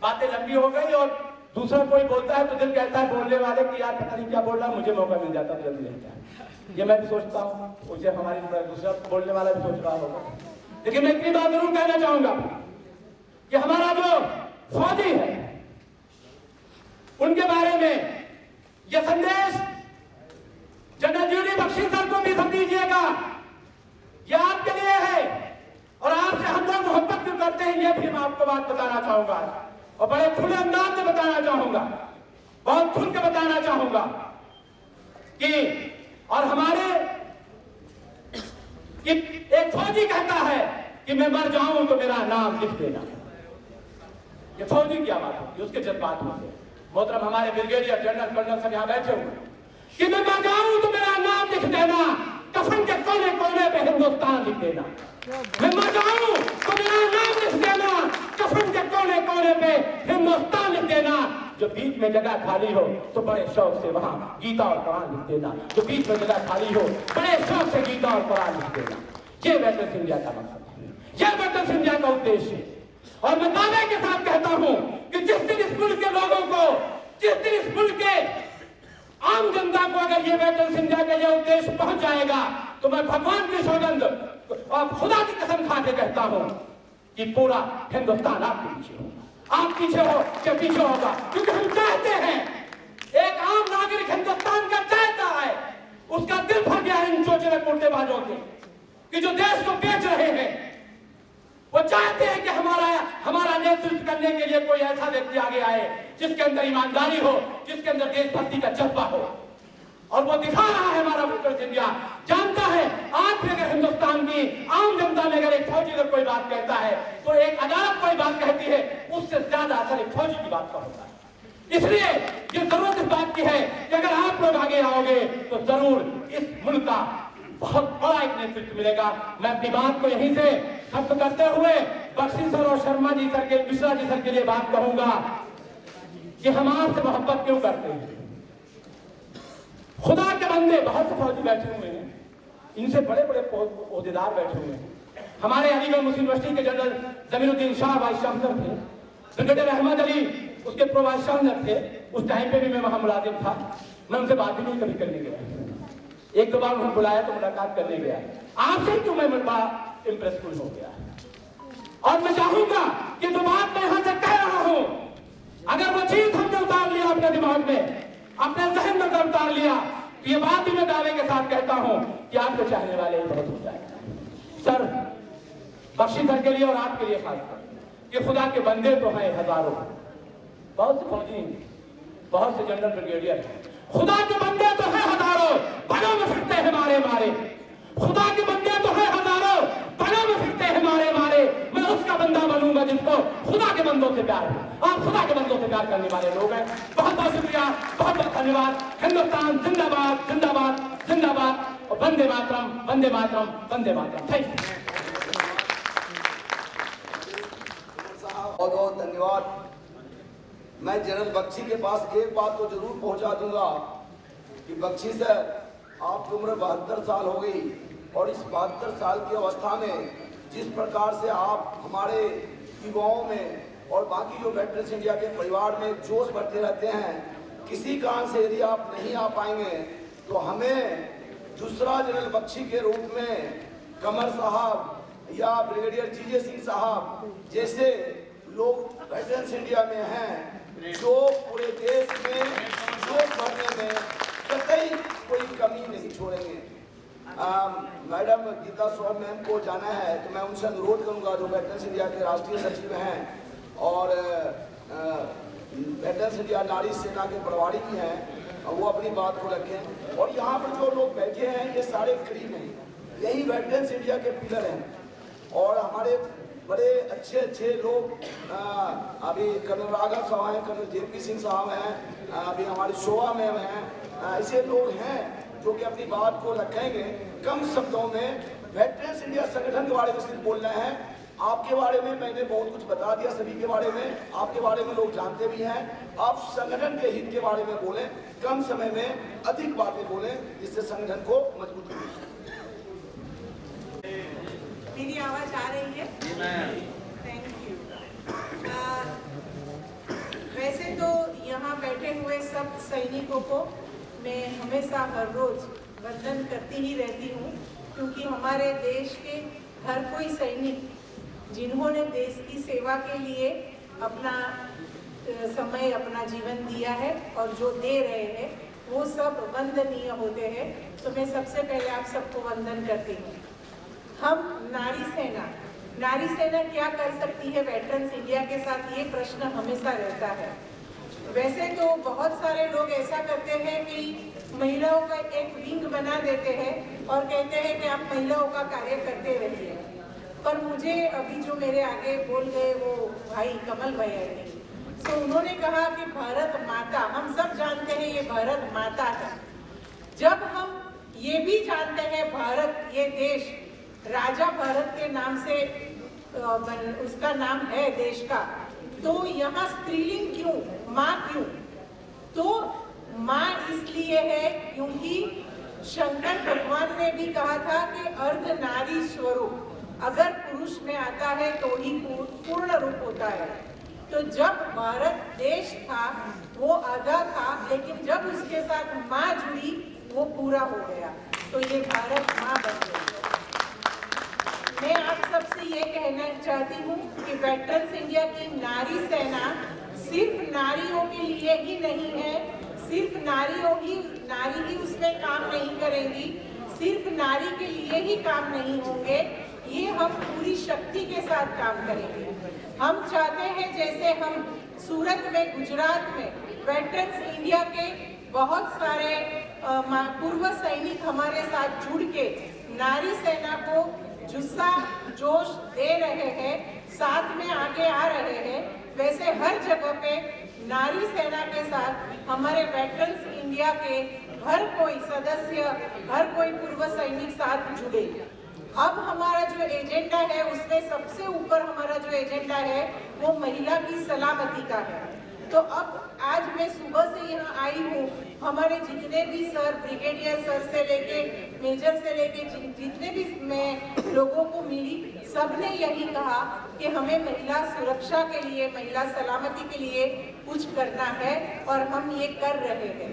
बातें लंबी हो गई और दूसरा कोई बोलता है तो दिल कहता है बोलने वाले कि यार पता नहीं क्या बोल रहा, मुझे मौका मिल जाता तो जल्दी रहता है। ये मैं भी सोचता हूँ, उसे हमारी दूसरा बोलने वाला भी सोच रहा होगा। लेकिन मैं इतनी बात जरूर कहना चाहूंगा कि हमारा जो फौजी है उनके बारे में यह संदेश जनरल जीडी बख्शी सर को भी समझिएगा, यह आपके लिए है और आपसे हम लोग मोहब्बत क्यों करते हैं यह भी मैं आपको बात बताना चाहूंगा और बड़े खुले अंदाज में बताना चाहूंगा, बहुत खुल के बताना चाहूंगा कि और हमारे कि एक फौजी कहता है कि मैं मर जाऊं तो मेरा नाम लिख देना। ये फौजी की आवाज होती है, उसके जज्बात होते हैं। मोहतरम हमारे ब्रिगेडियर जनरल कर्नल सब यहाँ बैठे हुए कि मैं मर जाऊं तो मेरा नाम लिख देना, कफन के कोने कोने पे हिंदुस्तान लिख देना। मैं मर जाऊं तो मेरा नाम लिख देना, कफन के कोने कोने पे हिंदुस्तान लिख देना। जो बीच में जगह खाली हो तो बड़े शौक से वहां गीता और कुरान लिख देना, जो बीच में जगह खाली हो बड़े शौक से गीता और कुरान लिख देना। ये वेटर्स इंडिया का मकसद है, ये वेटर्स इंडिया का उद्देश्य है। और मैं दावे के साथ कहता हूं कि जिस दिन इस मुल्क के लोगों को, जिस दिन इस मुल्क के आम जनता को अगर ये वेटर्स इंडिया का ये उद्देश्य पहुंच जाएगा तो मैं भगवान की सौगंध और खुदा की कसम खा के कहता हूं कि पूरा हिंदुस्तान आपके पीछे होगा, आप पीछे हो क्या पीछे होगा, क्योंकि हम चाहते हैं, एक आम नागरिक हिंदुस्तान का चाहता है, उसका दिल भर गया है इन चोचले मुर्देबाजों से कि जो देश को बेच रहे हैं। वो चाहते हैं कि हमारा नेतृत्व करने के लिए कोई ऐसा व्यक्ति आगे आए जिसके अंदर ईमानदारी हो, जिसके अंदर देशभक्ति का जज्बा हो, और वो दिखा रहा है हमारा वेटर्स इंडिया। जानता है आज भी अगर हिंदुस्तान की आम जनता में अगर एक फौजी अगर कोई बात कहता है तो एक अदालत कोई बात कहती है, उससे ज्यादा असर एक फौजी की बात का होता है। इसलिए ये जरूरत इस बात की है कि अगर आप लोग आगे आओगे तो जरूर इस मुल्क का बहुत बड़ा एक नेतृत्व मिलेगा। मैं अपनी बात को यहीं से खत्म करते हुए बख्शी सर और शर्मा जी सर के, मिश्रा जी सर के लिए बात कहूंगा कि हम आपसे मोहब्बत क्यों करते हैं। खुदा के बंदे बहुत से फौजी बैठे हुए हैं, इनसे बड़े बड़े ओहदेदार बैठे हुए हैं। हमारे अलीगढ़ मुस्लिम यूनिवर्सिटी के general Jamiruddin Shah vice chancellor थे, ब्रिगेडियर अहमद अली उसके प्रो वाइस चांसलर थे। उस टाइम पे भी मैं वहां मुलाजिम था, मैं उनसे बात भी नहीं कभी करने गया। एक दो बार उन्होंने बुलाया तो मुलाकात करने गया। आपसे क्यों मैं बड़ा इम्प्रेसफुल हो गया। और मैं चाहूंगा कि जो बात मैं यहां से कह रहा हूं, अगर वो चीज हमने उतार लिया अपने दिमाग में, अपने जहन में उतार लिया, तो ये बात भी मैं दावे के साथ कहता हूं कि आपको चाहने वाले ही बहुत हो जाएगा। सर, बख्शी सर के लिए और आपके लिए खासकर, ये खुदा के बंदे तो हैं हजारों, बहुत से फौजी, बहुत से जनरल ब्रिगेडियर, खुदा के बंदे तो हैं हजारों, बनों में फिरते हैं मारे मारे। खुदा के बंदे तो हैं हजारों, बनों में फिरते हैं मारे मारे। मैं उसका बंदा बनूंगा जिसको खुदा के बंदों से प्यार हो। आप खुदा के बंदों से प्यार करने वाले लोग हैं। बहुत बहुत शुक्रिया, बहुत बहुत धन्यवाद। हिंदुस्तान जिंदाबाद, जिंदाबाद, जिंदाबाद, और वंदे मातरम, वंदे मातरम, वंदे मातरम। Thank you. बहुत बहुत धन्यवाद। मैं जनरल बख्शी के पास एक बात तो जरूर पहुंचा दूंगा कि बख्शी सर, आपकी उम्र 72 साल हो गई और इस 72 साल की अवस्था में जिस प्रकार से आप हमारे युवाओं में और बाकी जो वेटरन्स इंडिया के परिवार में जोश भरते रहते हैं, किसी कारण से यदि आप नहीं आ पाएंगे तो हमें दूसरा जनरल बख्शी के रूप में कमर साहब या ब्रिगेडियर जीजे सिंह साहब जैसे लोग वेटरन्स इंडिया में हैं, जो पूरे देश में जोश भरने में कतई कोई कमी नहीं छोड़ेंगे। मैडम गीता स्वामी मैम को जाना है तो मैं उनसे अनुरोध करूंगा, जो वेटरन्स इंडिया के राष्ट्रीय सचिव हैं और वेटरन्स इंडिया नारी सेना के प्रभारी भी हैं, वो अपनी बात को रखें। और यहाँ पर जो लोग बैठे हैं ये सारे करीब हैं, यही वेटरन्स इंडिया के पिलर हैं। और हमारे बड़े अच्छे अच्छे लोग, अभी कर्नल राघव साहब हैं, कर्नल जेपी सिंह साहब हैं, अभी हमारी शोभा मैम हैं, ऐसे लोग हैं जो कि अपनी बात को रखेंगे। कम शब्दों में वेटरन्स इंडिया संगठन के बारे में सिर्फ बोलना है। आपके बारे में मैंने बहुत कुछ बता दिया, सभी के बारे में, आपके बारे में लोग जानते भी हैं। आप संगठन के हित के बारे में बोलें, कम समय में अधिक बातें बोलें, जिससे संगठन को मजबूत करें। मेरी आवाज आ रही है? Thank you. वैसे तो यहाँ बैठे हुए सब सैनिकों को मैं हमेशा हर रोज वंदन करती ही रहती हूँ, क्योंकि हमारे देश के हर कोई सैनिक जिन्होंने देश की सेवा के लिए अपना समय, अपना जीवन दिया है और जो दे रहे हैं वो सब वंदनीय होते हैं। तो मैं सबसे पहले आप सबको वंदन करती हूँ। हम नारी सेना क्या कर सकती है वेटरन्स इंडिया के साथ, ये प्रश्न हमेशा रहता है। वैसे तो बहुत सारे लोग ऐसा करते हैं कि महिलाओं का एक विंग बना देते हैं और कहते हैं कि आप महिलाओं का कार्य करते रहिए। पर मुझे अभी जो मेरे आगे बोल गए वो भाई कमल भैया ने, तो उन्होंने कहा कि भारत माता, हम सब जानते हैं ये भारत माता है। जब हम ये भी जानते हैं भारत, ये देश राजा भारत के नाम से उसका नाम है देश का, तो यहाँ स्त्रीलिंग क्यों, माँ क्यों? तो माँ इसलिए है क्योंकि शंकर भगवान ने भी कहा था कि अर्ध नारी स्वरूप अगर पुरुष में आता है तो ही पूर्ण रूप होता है। तो जब भारत देश था वो आधा था, लेकिन जब उसके साथ माँ जुड़ी वो पूरा हो गया, तो ये भारत माँ बन गई। मैं आप सबसे ये कहना चाहती हूँ कि वेटरन्स इंडिया की नारी सेना सिर्फ नारियों के लिए ही नहीं है, सिर्फ नारी ही उसमें काम नहीं करेंगी, सिर्फ नारी के लिए ही काम नहीं होंगे, ये हम पूरी शक्ति के साथ काम करेंगे। हम चाहते हैं जैसे हम सूरत में, गुजरात में वेटरन्स इंडिया के बहुत सारे पूर्व सैनिक हमारे साथ जुड़ के नारी सेना को जुस्सा जोश दे रहे हैं, साथ में आगे आ रहे हैं, वैसे हर जगह पे नारी सेना के साथ हमारे वेटरन्स इंडिया के हर कोई सदस्य, हर कोई पूर्व सैनिक साथ जुड़े। अब हमारा जो एजेंडा है उसमें सबसे ऊपर हमारा जो एजेंडा है वो महिला की सलामती का है। तो अब आज मैं सुबह से यहाँ आई हूँ, हमारे जितने भी सर, ब्रिगेडियर सर से लेके मेजर से लेके जितने भी मैं लोगों को मिली, सबने यही कहा कि हमें महिला सुरक्षा के लिए, महिला सलामती के लिए कुछ करना है और हम ये कर रहे हैं।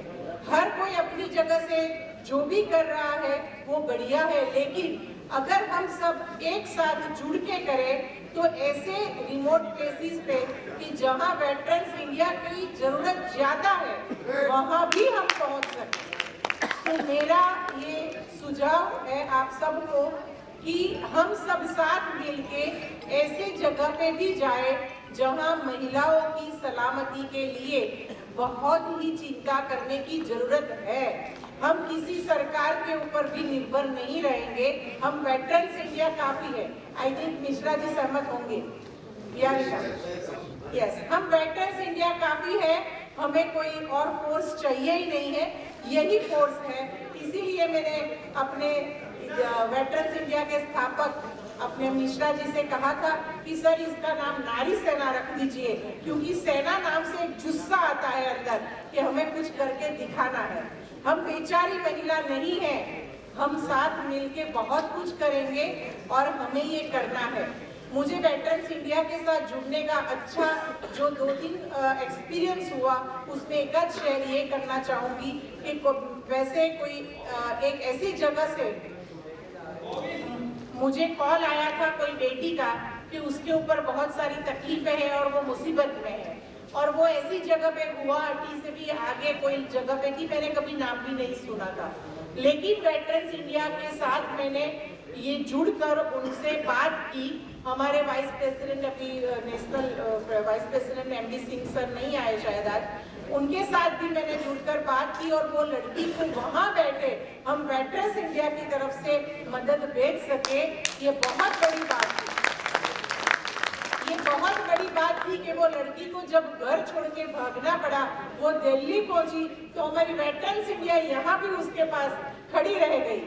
हर कोई अपनी जगह से जो भी कर रहा है वो बढ़िया है, लेकिन अगर हम सब एक साथ जुड़ के करें तो ऐसे रिमोट प्लेसेस पे कि जहां वेटरन्स इंडिया की जरूरत ज्यादा है वहां भी हम पहुंच सकें। तो मेरा ये सुझाव है आप सबको कि हम सब साथ मिलके ऐसे जगह पे भी जाए जहां महिलाओं की सलामती के लिए बहुत ही चिंता करने की जरूरत है। हम किसी सरकार के ऊपर भी निर्भर नहीं रहेंगे। हम वेटरन्स इंडिया काफी है। आई थिंक मिश्रा जी सहमत होंगे। यस, हम वेटरन्स इंडिया काफी है, हमें कोई और फोर्स चाहिए ही नहीं है, यही फोर्स है। इसीलिए मैंने अपने वेटरन्स इंडिया के स्थापक अपने मिश्रा जी से कहा था कि सर इसका नाम नारी सेना रख दीजिए, क्योंकि सेना नाम से एक जुस्सा आता है अंदर कि हमें कुछ करके दिखाना है। हम बेचारी महिला नहीं है, हम साथ मिलके बहुत कुछ करेंगे और हमें ये करना है। मुझे वेटरन्स इंडिया के साथ जुड़ने का अच्छा जो 2-3 एक्सपीरियंस हुआ, उसमें एक शेयर ये करना चाहूँगी कि वैसे कोई एक ऐसी जगह से मुझे कॉल आया था कोई बेटी का कि उसके ऊपर बहुत सारी तकलीफें हैं और वो मुसीबत में है, और वो ऐसी जगह पे गुवाहाटी से भी आगे कोई जगह पे थी, मैंने कभी नाम भी नहीं सुना था। लेकिन वेटरन्स इंडिया के साथ मैंने ये जुड़कर उनसे बात की। हमारे वाइस प्रेसिडेंट अभी national vice president MD Singh sir नहीं आए शायद आज, उनके साथ भी मैंने जुड़कर बात की और वो लड़की को वहाँ बैठे हम वेटरन्स इंडिया की तरफ से मदद भेज सके। ये बहुत बड़ी बात थी, ये बहुत बड़ी बात थी कि वो लड़की को जब घर छोड़ के भागना पड़ा, वो दिल्ली पहुंची तो हमारी वेटरन्स इंडिया यहाँ भी उसके पास खड़ी रह गई।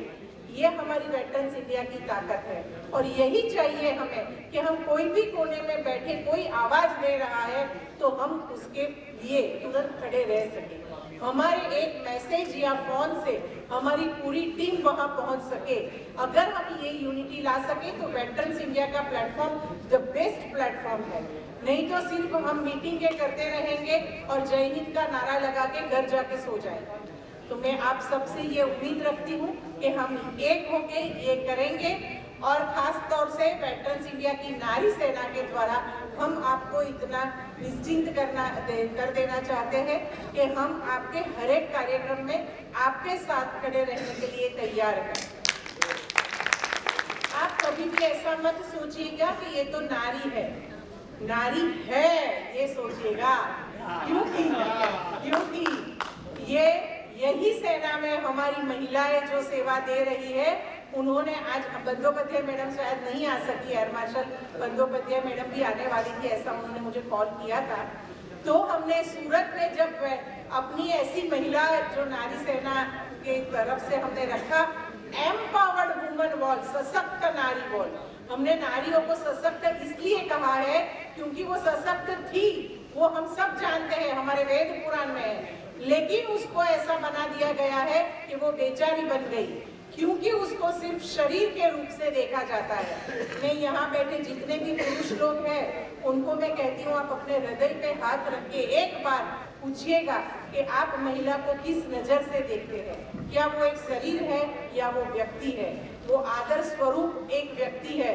ये हमारी वेटरन्स इंडिया की ताकत है और यही चाहिए हमें कि हम कोई भी कोने में बैठे कोई आवाज दे रहा है तो हम उसके लिए तुरंत खड़े रह सके। हमारे एक मैसेज या फोन से हमारी पूरी टीम वहां पहुंच सके। अगर हम ये यूनिटी ला सके तो वेटरन्स इंडिया का प्लेटफॉर्म द बेस्ट प्लेटफॉर्म है। नहीं तो सिर्फ हम मीटिंगें करते रहेंगे और जय हिंद का नारा लगा के घर जाके सो जाएंगे। तो मैं आप सबसे ये उम्मीद रखती हूँ कि हम एक होके ये करेंगे और खास तौर से वेटरन्स इंडिया की नारी सेना के द्वारा हम आपको इतना निश्चिंत कर देना चाहते हैं कि हम आपके हर एक कार्यक्रम में आपके साथ खड़े रहने के लिए तैयार हैं। आप कभी भी ऐसा मत सोचिएगा कि ये तो नारी है, नारी है ये सोचिएगा, क्योंकि ये यही सेना में हमारी महिलाएं जो सेवा दे रही है, उन्होंने आज बंदोपाध्याय मैडम शायद नहीं आ सकी, एयर मार्शल बंदोपाध्याय मैडम भी आने वाली थी, ऐसा उन्होंने मुझे कॉल किया था। तो हमने सूरत में जब अपनी ऐसी महिला जो नारी सेना के तरफ से हमने रखा एम्पावर्ड वुमन वॉल, सशक्त नारी वॉल। हमने नारियों को सशक्त इसलिए कहा है क्योंकि वो सशक्त थी, वो हम सब जानते हैं, हमारे वेद पुराण में है, लेकिन उसको ऐसा बना दिया गया है कि वो बेचारी बन गई क्योंकि उसको सिर्फ शरीर के रूप से देखा जाता है। मैं यहाँ बैठे जितने भी पुरुष लोग हैं उनको मैं कहती हूँ, आप अपने हृदय पे हाथ रख के एक बार पूछिएगा कि आप महिला को किस नजर से देखते हैं। क्या वो एक शरीर है या वो व्यक्ति है? वो आदर्श स्वरूप एक व्यक्ति है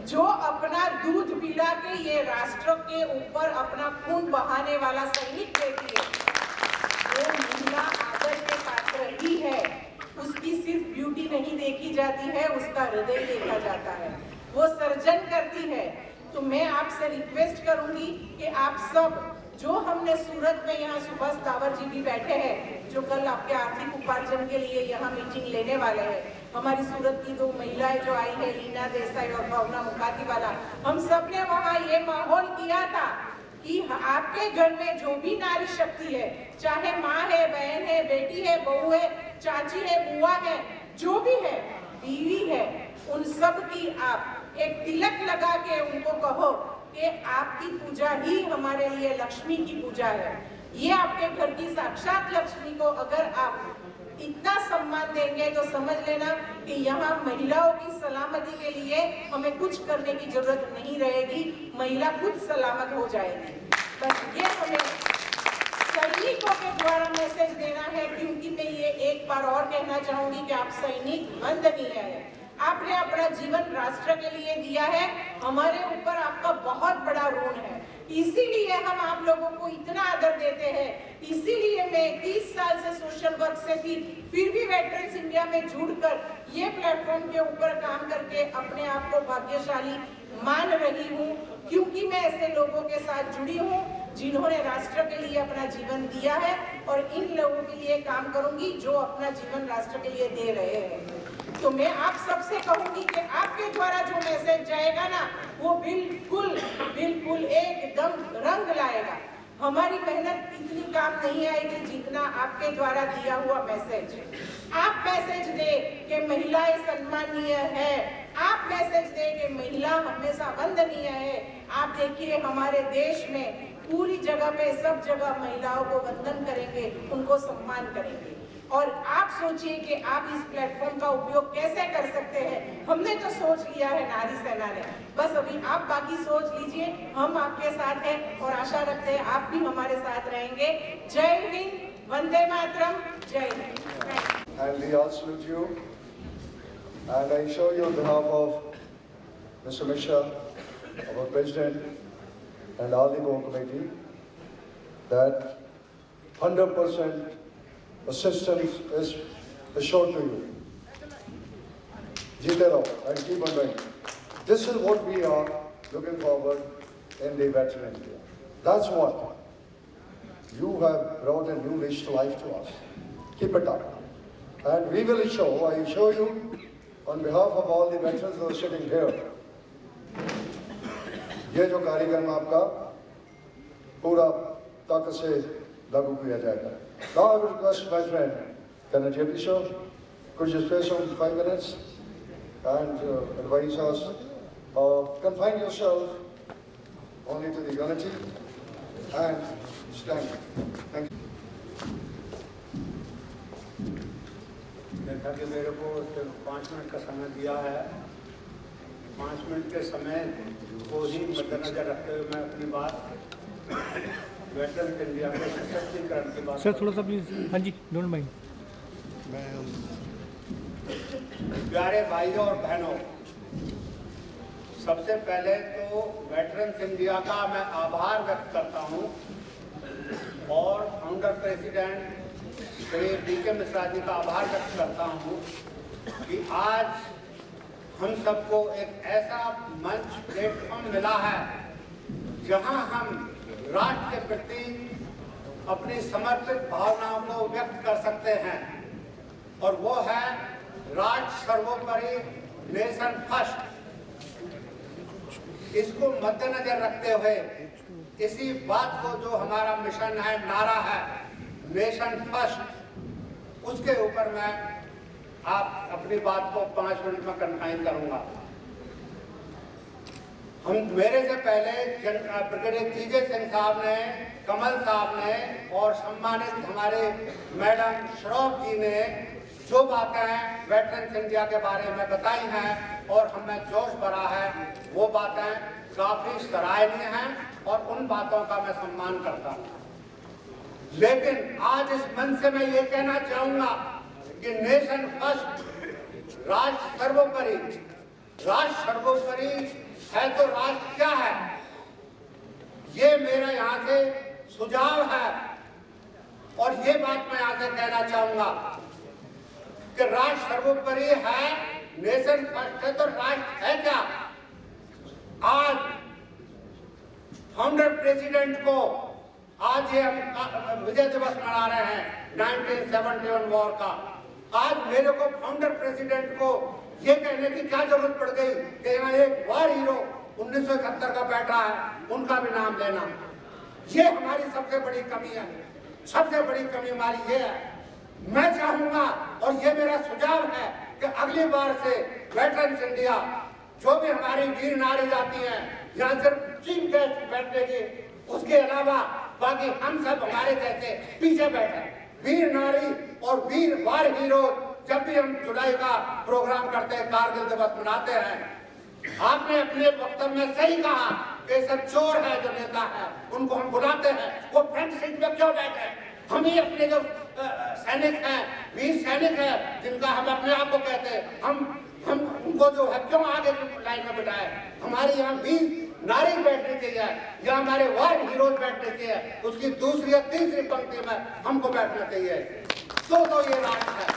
जो अपना दूध पिला के ये राष्ट्र के ऊपर अपना खून बहाने वाला सैनिक देती है। वो महिला आदर के पात्र ही है। उसकी सिर्फ ब्यूटी नहीं देखी जाती है, उसका हृदय देखा जाता है। वो सर्जन करती है। तो मैं आपसे रिक्वेस्ट करूंगी कि आप सब जो हमने सूरत में यहाँ सुभाष तावर जी भी बैठे हैं जो कल आपके आर्थिक उपार्जन के लिए यहाँ मीटिंग लेने वाले हैं, हमारी सूरत की 2 महिलाएं जो आई है लीना देसाई और भावना मुखातीवाला, हम सब ने वहाँ ये माहौल किया था कि आपके घर में जो भी नारी शक्ति है, चाहे माँ है, बहन है, बेटी है, बहू है, चाची है, बुआ है, जो भी है, बीवी है, उन सब की आप एक तिलक लगा के उनको कहो कि आपकी पूजा ही हमारे लिए लक्ष्मी की पूजा है। ये आपके घर की साक्षात लक्ष्मी को अगर आप इतना सम्मान देंगे तो समझ लेना कि यहाँ महिलाओं की सलामती के लिए हमें कुछ करने की जरूरत नहीं रहेगी, महिला खुद सलामत हो जाएगी। बस ये हमें सैनिकों के द्वारा मैसेज देना है, क्योंकि मैं ये एक बार और कहना चाहूंगी कि आप सैनिक वंदनीय है। आपने अपना जीवन राष्ट्र के लिए दिया है, हमारे ऊपर आपका बहुत बड़ा ऋण है, इसीलिए हम आप लोगों को इतना आदर देते हैं। इसीलिए मैं 30 साल से सोशल वर्क से थी, फिर भी वेटरन्स इंडिया में जुड़कर ये प्लेटफॉर्म के ऊपर काम करके अपने आप को भाग्यशाली मान रही हूँ, क्योंकि मैं ऐसे लोगों के साथ जुड़ी हूँ जिन्होंने राष्ट्र के लिए अपना जीवन दिया है, और इन लोगों के लिए काम करूंगी जो अपना जीवन राष्ट्र के लिए दे रहे हैं। तो मैं आप सबसे कहूंगी कि आपके द्वारा जो मैसेज जाएगा ना, वो बिल्कुल बिल्कुल एकदम रंग लाएगा। हमारी मेहनत इतनी काम नहीं आएगी जितना आपके द्वारा दिया हुआ मैसेज। आप मैसेज दे कि महिलाएं सम्मानीय है, आप मैसेज दे कि महिला हमेशा वंदनीय है। आप देखिए हमारे देश में पूरी जगह पे सब जगह महिलाओं को वंदन करेंगे, उनको सम्मान करेंगे। और आप सोचिए कि आप इस प्लेटफॉर्म का उपयोग कैसे कर सकते हैं। हमने तो सोच लिया है नारी सेना ने, बस अभी आप बाकी सोच लीजिए। हम आपके साथ हैं और आशा रखते हैं आप भी हमारे साथ रहेंगे। जय हिंद, वंदे मातरम, जय Hind. And we all salute you. And I assure you on behalf of Mr. Mishra, our President, and all the core committee, that 100% assistance is assured to you. Jeete raho and keep on doing. This is what we are looking forward in the veteran India. That's what you have brought a new lease to life to us. Keep it up. And we will show, I assure you, on behalf of all the veterans who are sitting here, ये जो कार्यक्रम आपका पूरा ताकत से लागू किया जाएगा। Now I will request my friend, Colonel J.P. Shaw, could you spare some 5 minutes and advise us, confine yourself only to the unity and stand. Thank you. जैसा कि मेरे को सिर्फ 5 मिनट का समय दिया है, 5 मिनट के समय को ही मद्देनजर रखते हुए मैं अपनी बात वेटरन्स इंडिया के सशक्तिकरण की बात। सर थोड़ा सा प्लीज। हाँ जी, डोंट माइंड। प्यारे भाइयों और बहनों, सबसे पहले तो वेटरन्स इंडिया का मैं आभार व्यक्त करता हूं और founder president Shri D K. Mishra ji का आभार व्यक्त करता हूं कि आज हम सबको एक ऐसा मंच प्लेटफॉर्म मिला है जहां हम राष्ट्र के प्रति अपनी समर्पित भावनाओं को व्यक्त कर सकते हैं, और वो है राष्ट्र सर्वोपरि, नेशन फर्स्ट। इसको मद्देनजर रखते हुए इसी बात को जो हमारा मिशन है, नारा है नेशन फर्स्ट, उसके ऊपर मैं आप अपनी बात को 5 मिनट में कन्फाइन करूंगा। हम मेरे से पहले ब्रिगेडियर टी.जे. सिंह साहब ने, कमल साहब ने और सम्मानित हमारे मैडम श्रॉफ जी ने जो बातें वेटरन्स इंडिया के बारे में बताई हैं और हमें जोश भरा है, वो बातें काफी सराहनीय हैं और उन बातों का मैं सम्मान करता हूँ। लेकिन आज इस मंच से मैं ये कहना चाहूंगा कि नेशन फर्स्ट, राष्ट्र सर्वोपरि, राष्ट्र सर्वोपरि है तो राष्ट्र क्या है, ये मेरा यहाँ से सुझाव है। और ये बात मैं यहाँ से कहना चाहूंगा कि राष्ट्र सर्वोपरि है, नेशन फर्स्ट है तो राष्ट्र है क्या। आज फाउंडर प्रेसिडेंट को, आज ये हम विजय दिवस मना रहे हैं 1971 वॉर का, आज मेरे को फाउंडर प्रेसिडेंट को ये कहने की क्या जरूरत पड़ गई कि यहाँ एक वार हीरो 1971 का बैठा है, उनका भी नाम लेना। ये हमारी सबसे बड़ी कमी है, सबसे बड़ी कमी हमारी ये है। मैं चाहूंगा और ये मेरा सुझाव है कि अगली बार से वेटरन्स इंडिया, जो भी हमारी वीर नारी जाती हैं, यहाँ सिर्फ चीफ गेस्ट बैठेगी, उसके अलावा बाकी हम सब हमारे जैसे पीछे बैठे, वीर नारी और वीर वार हीरो। जब भी हम जुलाई का प्रोग्राम करते हैं, कारगिल दिवस मनाते हैं, आपने अपने वक्तव्य में सही कहा कि सब चोर है जो नेता है, उनको हम बुलाते हैं, वो फ्रंट सीट में क्यों बैठे? हम ही अपने जो सैनिक हैं, वीर सैनिक हैं, जिनका हम अपने आप को कहते हैं, हम उनको जो है क्यों आगे लाइन में बिठाए? हमारे यहाँ वीर नारी बैठने चाहिए, या हमारे वार हीरोज बैठने चाहिए, उसकी दूसरी या तीसरी पंक्ति में हमको बैठना चाहिए। तो ये राष्ट्र है,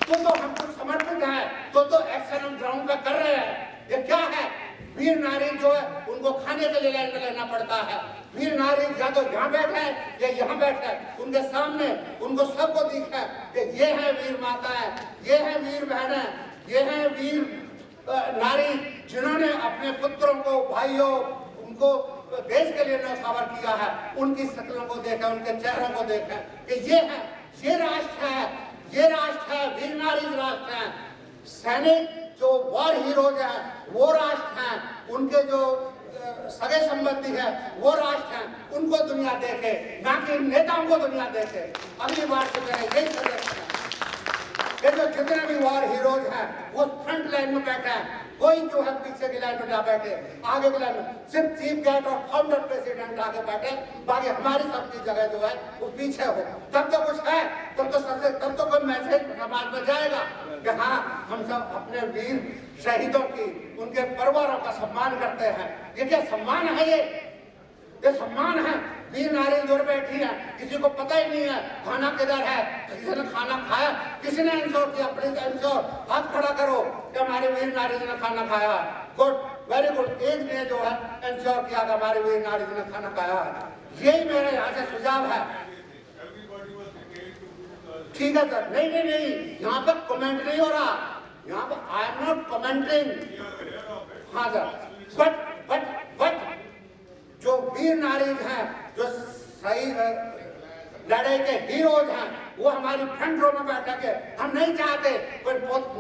तो हम कुछ समर्पित है, तो एक्शन हम ग्राउंड पे कर रहे हैं। ये क्या है? वीर नारी जो है उनको खाने के लिए लाइन में लेना पड़ता है। वीर नारी या तो यहाँ बैठे या यहाँ बैठे, उनके सामने उनको सबको दिखा कि ये है वीर माता है, ये है वीर बहन, ये है वीर नारी, जिन्होंने अपने पुत्रों को, भाइयों, उनको देश के लिए न्यौछावर किया है। उनकी शक्लों को देखा, उनके चेहरों को देखा कि ये है, ये राष्ट्र है, ये राष्ट्र है, वीर नारी राष्ट्र है। सैनिक जो वॉर हीरोज हैं वो राष्ट्र हैं, उनके जो सगे संबंधी है वो राष्ट्र हैं, उनको दुनिया देखे, ना कि नेताओं को दुनिया देखे। अगली बार से मेरा यही सजेशन है कि जो जितने भी वॉर हीरोज हैं वो फ्रंट लाइन में बैठे हैं, कोई जो है पीछे की लाइन में ना बैठे, आगे की लाइन में सिर्फ चीफ गेस्ट और फाउंडर प्रेसिडेंट आगे बैठे, बाकी हमारी सबकी जगह जो है वो पीछे हो। तब तो कुछ है, तब तो कोई मैसेज समाज में जाएगा कि हाँ, हम सब अपने वीर शहीदों की, उनके परिवारों का सम्मान करते हैं। ये क्या सम्मान है? ये सम्मान है? वीर नारी दूर बैठी है, किसी को पता ही नहीं है खाना किधर है, किसी ने खाना खाया, किसी ने इंश्योर किया, प्लीज इंश्योर, हाथ खड़ा करो कि हमारे वीर नारी जी ने खाना खाया। Good, very good. एक ने जो है इंश्योर किया कि हमारे वीर नारी जी ने खाना खाया। यही मेरे यहाँ से सुझाव है। ठीक है सर, नहीं, यहाँ पे कमेंट नहीं हो रहा, यहाँ पे आई एम नॉट कमेंटिंग। हाँ सर, बट जो वीर नारी हैं, जो सही लड़ाई के हीरोज हैं, वो हमारी फ्रंट रो में बैठे के, हम नहीं चाहते कोई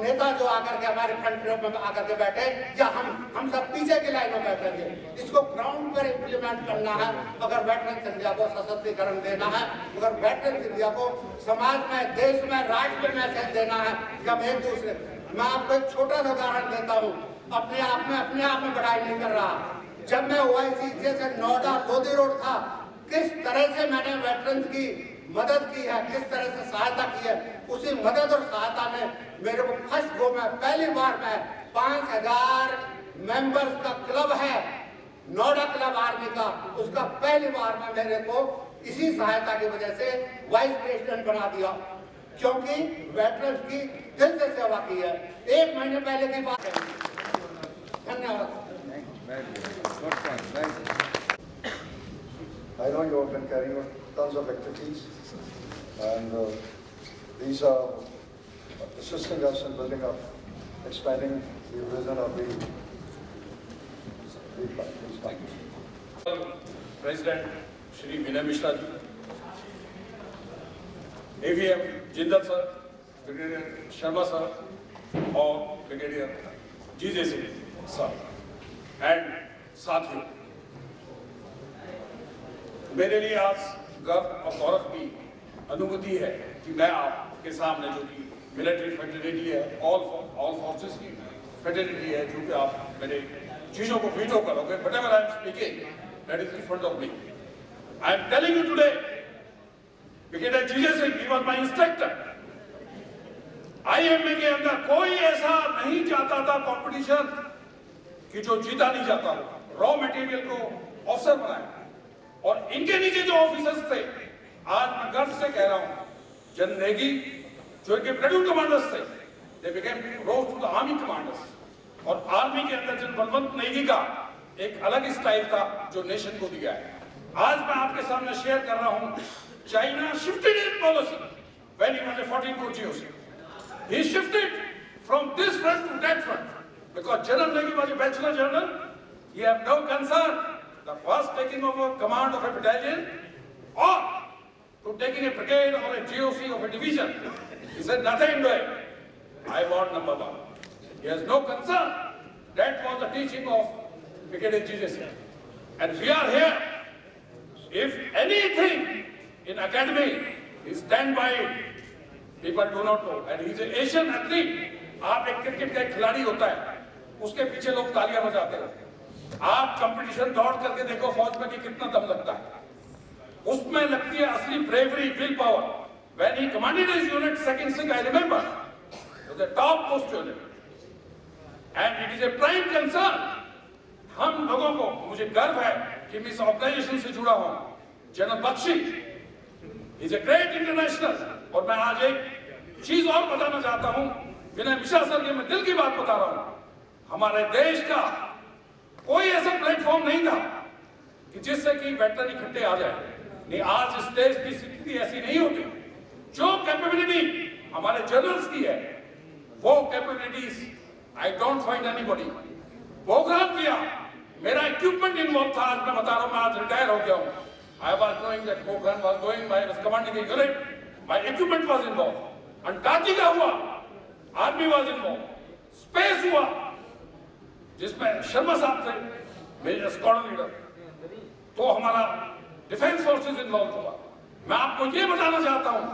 नेता जो आकर के हमारे फ्रंट रो में आकर के बैठे, या हम सब पीछे की लाइन में बैठेंगे। इसको ग्राउंड पर इम्प्लीमेंट करना है। अगर वेटरन्स इंडिया को सशक्तिकरण देना है, अगर वेटरन्स इंडिया को समाज में, देश में, राज्य में मैसेज देना है कि हम एक दूसरे, मैं आपको एक छोटा सा उदाहरण देता हूँ, अपने आप में बढ़ाई नहीं कर रहा। जब मैं OIC से नोएडा लोधी रोड था, किस तरह से मैंने वेटरन्स की मदद की है, किस तरह से सहायता की है, उसी मदद और सहायता में मेरे को फर्स्ट गो में पहली बार में 5000 मेंबर्स का क्लब है, नोएडा क्लब आर्मी का, उसका पहली बार में मेरे को इसी सहायता की वजह से वाइस प्रेसिडेंट बना दिया, क्योंकि वेटरन्स की दिल से सेवा की है। 1 महीने पहले की बात है। धन्यवाद। I know you have been carrying on tons of activities, and these are assisting us in building up, expanding the vision of the President Shri Vinay Mishra ji, AVM Jindal sir, Brigadier Sharma sir, और Brigadier GJ Singh sir, and साथियों, मेरे लिए आज गर्व और गौरव की अनुभूति है कि मैं आपके सामने, जो कि मिलिट्री फेडरेलिटी है, ऑल फोर्सेस की फेडरेलिटी है, जो कि आप मेरे चीजों को वीटो करोगे, whatever I am speaking, that is in front of me. I am telling you today, Brigadier GJ Singh, he was my instructor. IMA के अंदर कोई ऐसा नहीं जाता था कंपटीशन कि जो जीता नहीं जाता हो। रॉ मटेरियल को ऑफिसर बनाया, और इनके नीचे जो ऑफिसर्स थे, आज मैं गर्व से कह रहा हूं, जनरल नेगी जो इनके प्लेटून कमांडर्स थे, they became rose to the army commanders. और आर्मी के अंदर जनरल बलवंत नेगी का एक अलग स्टाइल था जो नेशन को दिया है। आज मैं आपके सामने शेयर कर रहा हूं, China shifted its policy when he was a 14 corps GOC. He shifted from this front to that front because General Negi was a bachelor general. He had no concern the first taking over command of a battalion or to taking a brigade or a GOC of a division. He said nothing to it. I want number 1. He has no concern. That was the teaching of Brigadier GJ Singh. And we are here. If anything in academy is stand by it, people do not know. And he is an Asian athlete. आप एक क्रिकेट का एक खिलाड़ी होता है, उसके पीछे लोग तालियां बजाते हैं, आप कंपटीशन दौड़ करके देखो फौज में कि कितना दम लगता है, उसमें लगती है असली bravery, will power. When he commanded his unit, second SIG, I remember, it was the top most unit, and it is a prime concern. हम लोगों को, मुझे गर्व है कि मैं इस ऑर्गेनाइजेशन से जुड़ा हूं। General Bakshi is a great international, और मैं आज एक चीज और बताना चाहता हूं, विनय मिश्रा सर के मैं दिल की बात बता रहा हूं। हमारे देश का कोई ऐसा प्लेटफॉर्म नहीं था कि जिससे कि वेटरन इकट्ठे आ जाए। नहीं, आज इस देश की स्थिति ऐसी नहीं होती। जो कैपेबिलिटी हमारे जनरल्स की है, वो capabilities I don't find anybody. Program किया, मेरा इक्विपमेंट इन्वॉल्व था। आज मैं बता रहा हूं, मैं आज रिटायर हो गया हूं। I was knowing that program was going, I was commanding the unit, my equipment was involve. Antarctica हुआ, आर्मी वाज इन्वॉल्व। स्पेस हुआ, जिसमें शर्मा साहब थे मेरे स्क्वाड्रन लीडर, तो हमारा डिफेंस फोर्सेस इन्वॉल्व हुआ। मैं आपको ये बताना चाहता हूं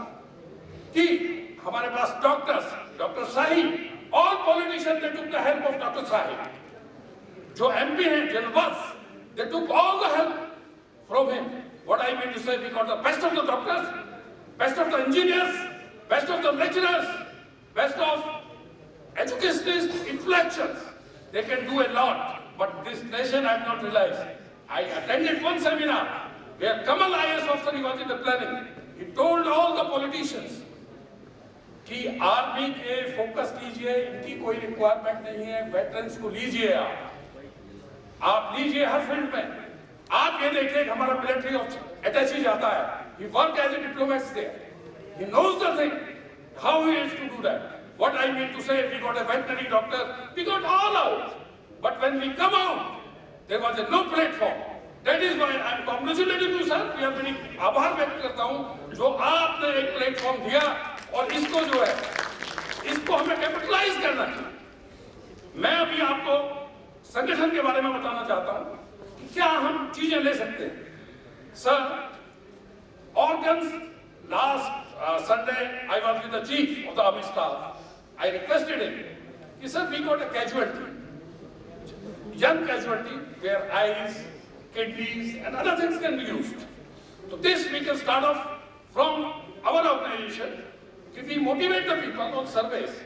कि हमारे पास doctor Shahi, all politician they took the help of doctor Shahi. जो एमपी हैं, जनरल बस, they took all the help from him. What I mean to say, we got the best of the doctors, best of the engineers, best of the lecturers, best of educationist, intellectuals. They can do a lot, but this nation I have not realized. I attended one seminar where Kamal IAS officer, he was in the planning. He told all the politicians कि आर्मी के फोकस कीजिए, इनकी कोई रिक्वायरमेंट नहीं है, वेटरन्स को लीजिए, आप लीजिए हर फील्ड में। आप ये देखिए, हमारा मिलिट्री अटैची जाता है, he work as a diplomat there, he knows the thing, how he is to do that. What I mean to say, we got a veterinary doctor, we got all out, but when we come out, there was a no platform. That is why I am congratulating you, sir. We are very आभार व्यक्त करता हूँ जो आपने एक प्लेटफॉर्म दिया, और इसको जो है, इसको हमें कैपिटलाइज करना चाहिए। मैं अभी आपको संगठन के बारे में बताना चाहता हूँ कि क्या हम चीजें ले सकते हैं। Sir, organs, last Sunday I was with the chief of the army staff. I requested him, he said, we got a casualty, young casualty, where eyes, kidneys and other things can be used. So this we can start off from our organization, if we motivate the people on surveys,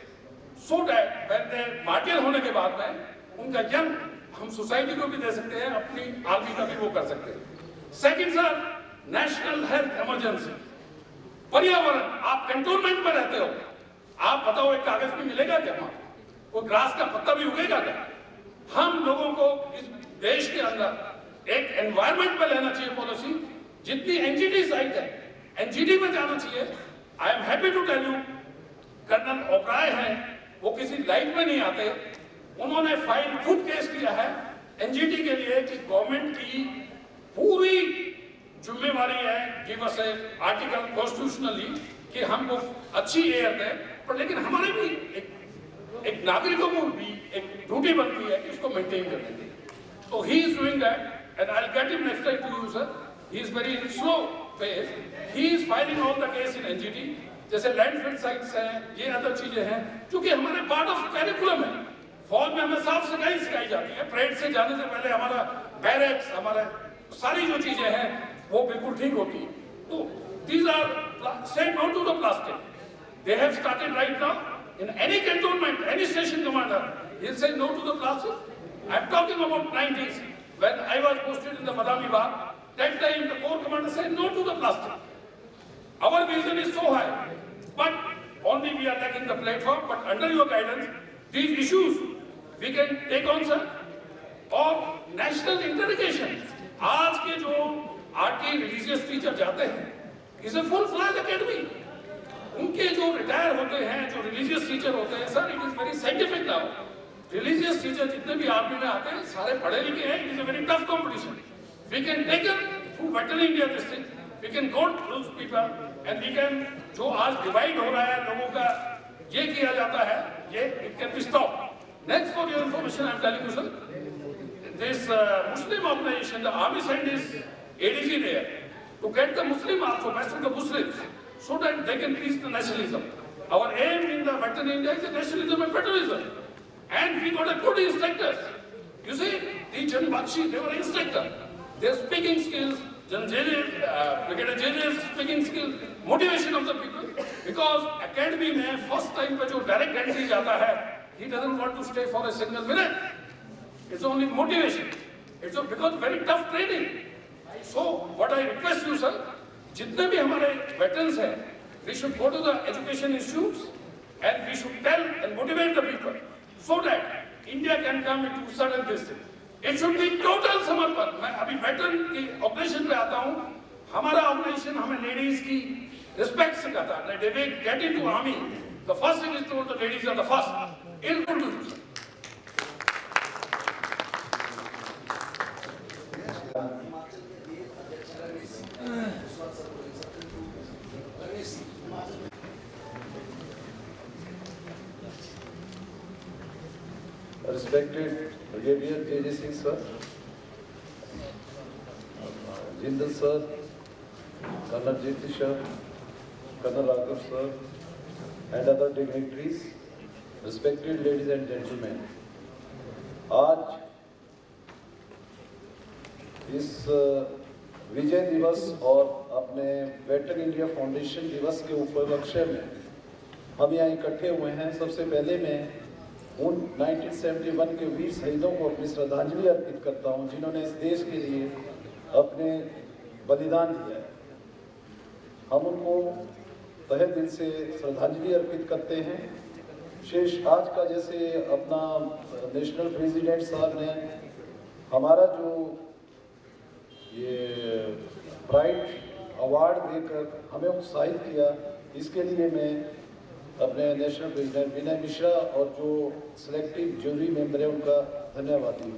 so that when they martyr होने के बाद में उनका young हम सोसाइटी को भी दे सकते हैं, अपनी आर्मी का भी वो कर सकते हैं। Second sir, national health emergency, पर्यावरण, आप कंटोनमेंट में रहते हो, आप बताओ एक कागज भी मिलेगा क्या? वहां वो ग्रास का पत्ता भी उगेगा क्या? हम लोगों को इस देश के अंदर एक एनवायरमेंट में लेना चाहिए पॉलिसी। जितनी एनजीटी साइट है, एनजीटी में जाना चाहिए। I am happy to tell you, colonel Oberoi है, वो किसी लाइट में नहीं आते, उन्होंने फाइल खुद केस किया है एनजीटी के लिए कि गवर्नमेंट की पूरी जिम्मेवारी है, गिव अस ए आर्टिकल कॉन्स्टिट्यूशनली कि हमको अच्छी एयर दें, पर लेकिन हमारे भी एक नागरिकों को भी एक ड्यूटी बनती है कि उसको मेंटेन करने की। तो he is doing that and I will get him next time to you sir. He is very slow pace, he is filing all the case in NGT. जैसे लैंडफिल साइट्स हैं, ये अदर चीजें हैं, क्योंकि हमारे पार्ट ऑफ कैरिकुलम है। फौज में हमें साफ सफाई सिखाई जाती है, परेड से जाने से पहले हमारा बैरक्स, हमारे सारी जो चीजें हैं वो बिल्कुल ठीक होती है। तो these are say no to the plastic. They have started right now in any cantonment, any station commander, he'll say no to the plastic. I'm talking about 90s when I was posted in the Badami Bagh. That time the corps commander said no to the plastic. Our vision is so high, but only we are lacking the platform. But under your guidance, these issues we can take on, sir. और national interrogation. आज के जो आरटी रिलीजियस टीचर जाते हैं, is a full flag academy. उनके जो रिटायर होते हैं, जो रिलीजियस टीचर होते हैं, sir it is very scientific now. Religious teacher जितने भी आर्मी में आते हैं सारे पढ़े लिखे हैं। It is a very tough competition. We can take it through veteran India district, we can go to those people and we can, जो आज डिवाइड हो रहा है लोगों का, ये किया जाता है, ये it can be stop. Next for your information I am telling you sir, this Muslim organization, the army sent his ADG there to get the Muslim also, best of the Muslims, so that they can reach the nationalism. Our aim in the Western India is nationalism and patriotism, and we got a good instructors. You see, Jan Bakshi, they were instructor. Their speaking skills, Brigadier General's speaking skills, motivation of the people. Because academy में first time पे जो direct entry जाता है, he doesn't want to stay for a single minute. It's only motivation. It's because very tough training. So what I request you, sir, जितने भी हमारे veterans हैं, we should go to the education institutes and we should tell and motivate the people so that India can come into certain distance. It should be total समर्पण. मैं अभी veteran की ऑपरेशन पे आता हूँ. हमारा ऑपरेशन हमें लेडीज की रिस्पेक्ट सिखाता है. They get into army. The first thing is told the ladies are the first. In good to do. Respected Brigadier J.J. Singh sir, Jindal sir, Colonel Jyoti sir, Colonel Raghav sir, and other dignitaries, respected ladies and gentlemen, आज इस विजय दिवस और अपने वेटरन इंडिया फाउंडेशन दिवस के उपलक्ष्य में हम यहाँ इकट्ठे हुए हैं। सबसे पहले मैं उन 1971 के वीर शहीदों को अपनी श्रद्धांजलि अर्पित करता हूं जिन्होंने इस देश के लिए अपने बलिदान दिया है। हम उनको तहे दिल से श्रद्धांजलि अर्पित करते हैं। शेष आज का जैसे अपना नेशनल प्रेसिडेंट साहब ने हमारा जो ये प्राइड अवार्ड देकर हमें उत्साहित किया, इसके लिए मैं अपने नेशनल प्रेसिडेंट विनय मिश्रा और जो सिलेक्टिव जूरी मेंबर है उनका धन्यवादी।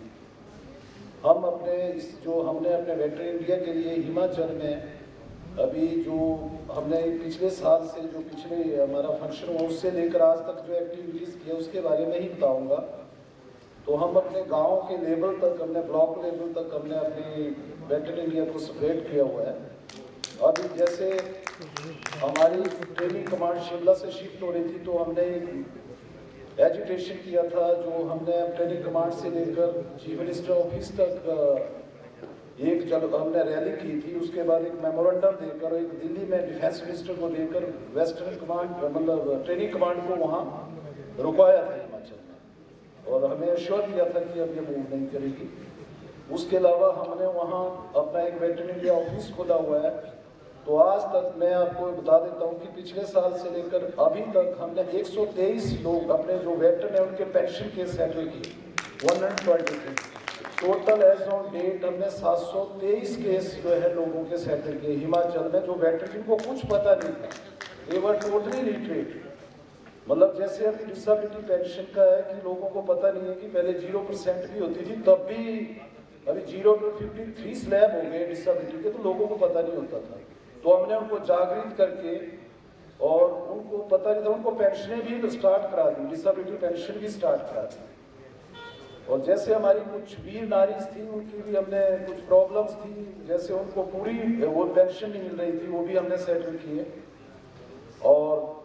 हम अपने जो हमने अपने वेटरन इंडिया के लिए हिमाचल में अभी जो हमने पिछले साल से जो पिछले हमारा फंक्शन हुआ उससे लेकर आज तक जो एक्टिविटीज़ किया उसके बारे में ही बताऊंगा। तो हम अपने गांव के लेवल तक, हमने ब्लॉक लेवल तक हमने अपनी वेटरन इंडिया को स्प्रेड किया हुआ है। अभी जैसे हमारी ट्रेनिंग कमांड शिमला से शिफ्ट हो रही थी तो हमने एजुटेशन किया था जो हमने ट्रेनिंग कमांड से लेकर चीफ मिनिस्टर ऑफिस तक हमने रैली की थी। उसके बाद एक मेमोरेंडम देकर एक दिल्ली में डिफेंस मिनिस्टर को देकर वेस्टर्न कमांड मतलब ट्रेनिंग कमांड को वहाँ रुकवाया था हिमाचल में और हमें एश्योर किया था कि अब ये मूव नहीं करेगी। उसके अलावा हमने वहाँ अपना एक वेटरन इंडिया ऑफिस खोला हुआ है। तो आज तक मैं आपको बता देता हूँ कि पिछले साल से लेकर अभी तक हमने 123 लोग अपने जो वेटरन है उनके पेंशन केस सेटल किए 123। टोटल एज ऑन डेट हमने 723 केस जो है लोगों के सेटल किए हिमाचल में जो वेटरन को कुछ पता नहीं था, they were totally literate। मतलब जैसे अभी डिसेबिलिटी पेंशन का है कि लोगों को पता नहीं है कि पहले 0% भी होती थी, तब भी अभी 0 to 53 स्लैब हो गए डिसेबिलिटी के, तो लोगों को पता नहीं होता था। तो हमने उनको जागृत करके और उनको पता नहीं था, उनको पेंशनें भी स्टार्ट करा दी, डिसेबिलिटी पेंशन भी स्टार्ट करा दी। और जैसे हमारी कुछ वीर नारीज थी उनकी भी हमने कुछ प्रॉब्लम्स थी, जैसे उनको पूरी वो पेंशन नहीं मिल रही थी, वो भी हमने सेटल किए। और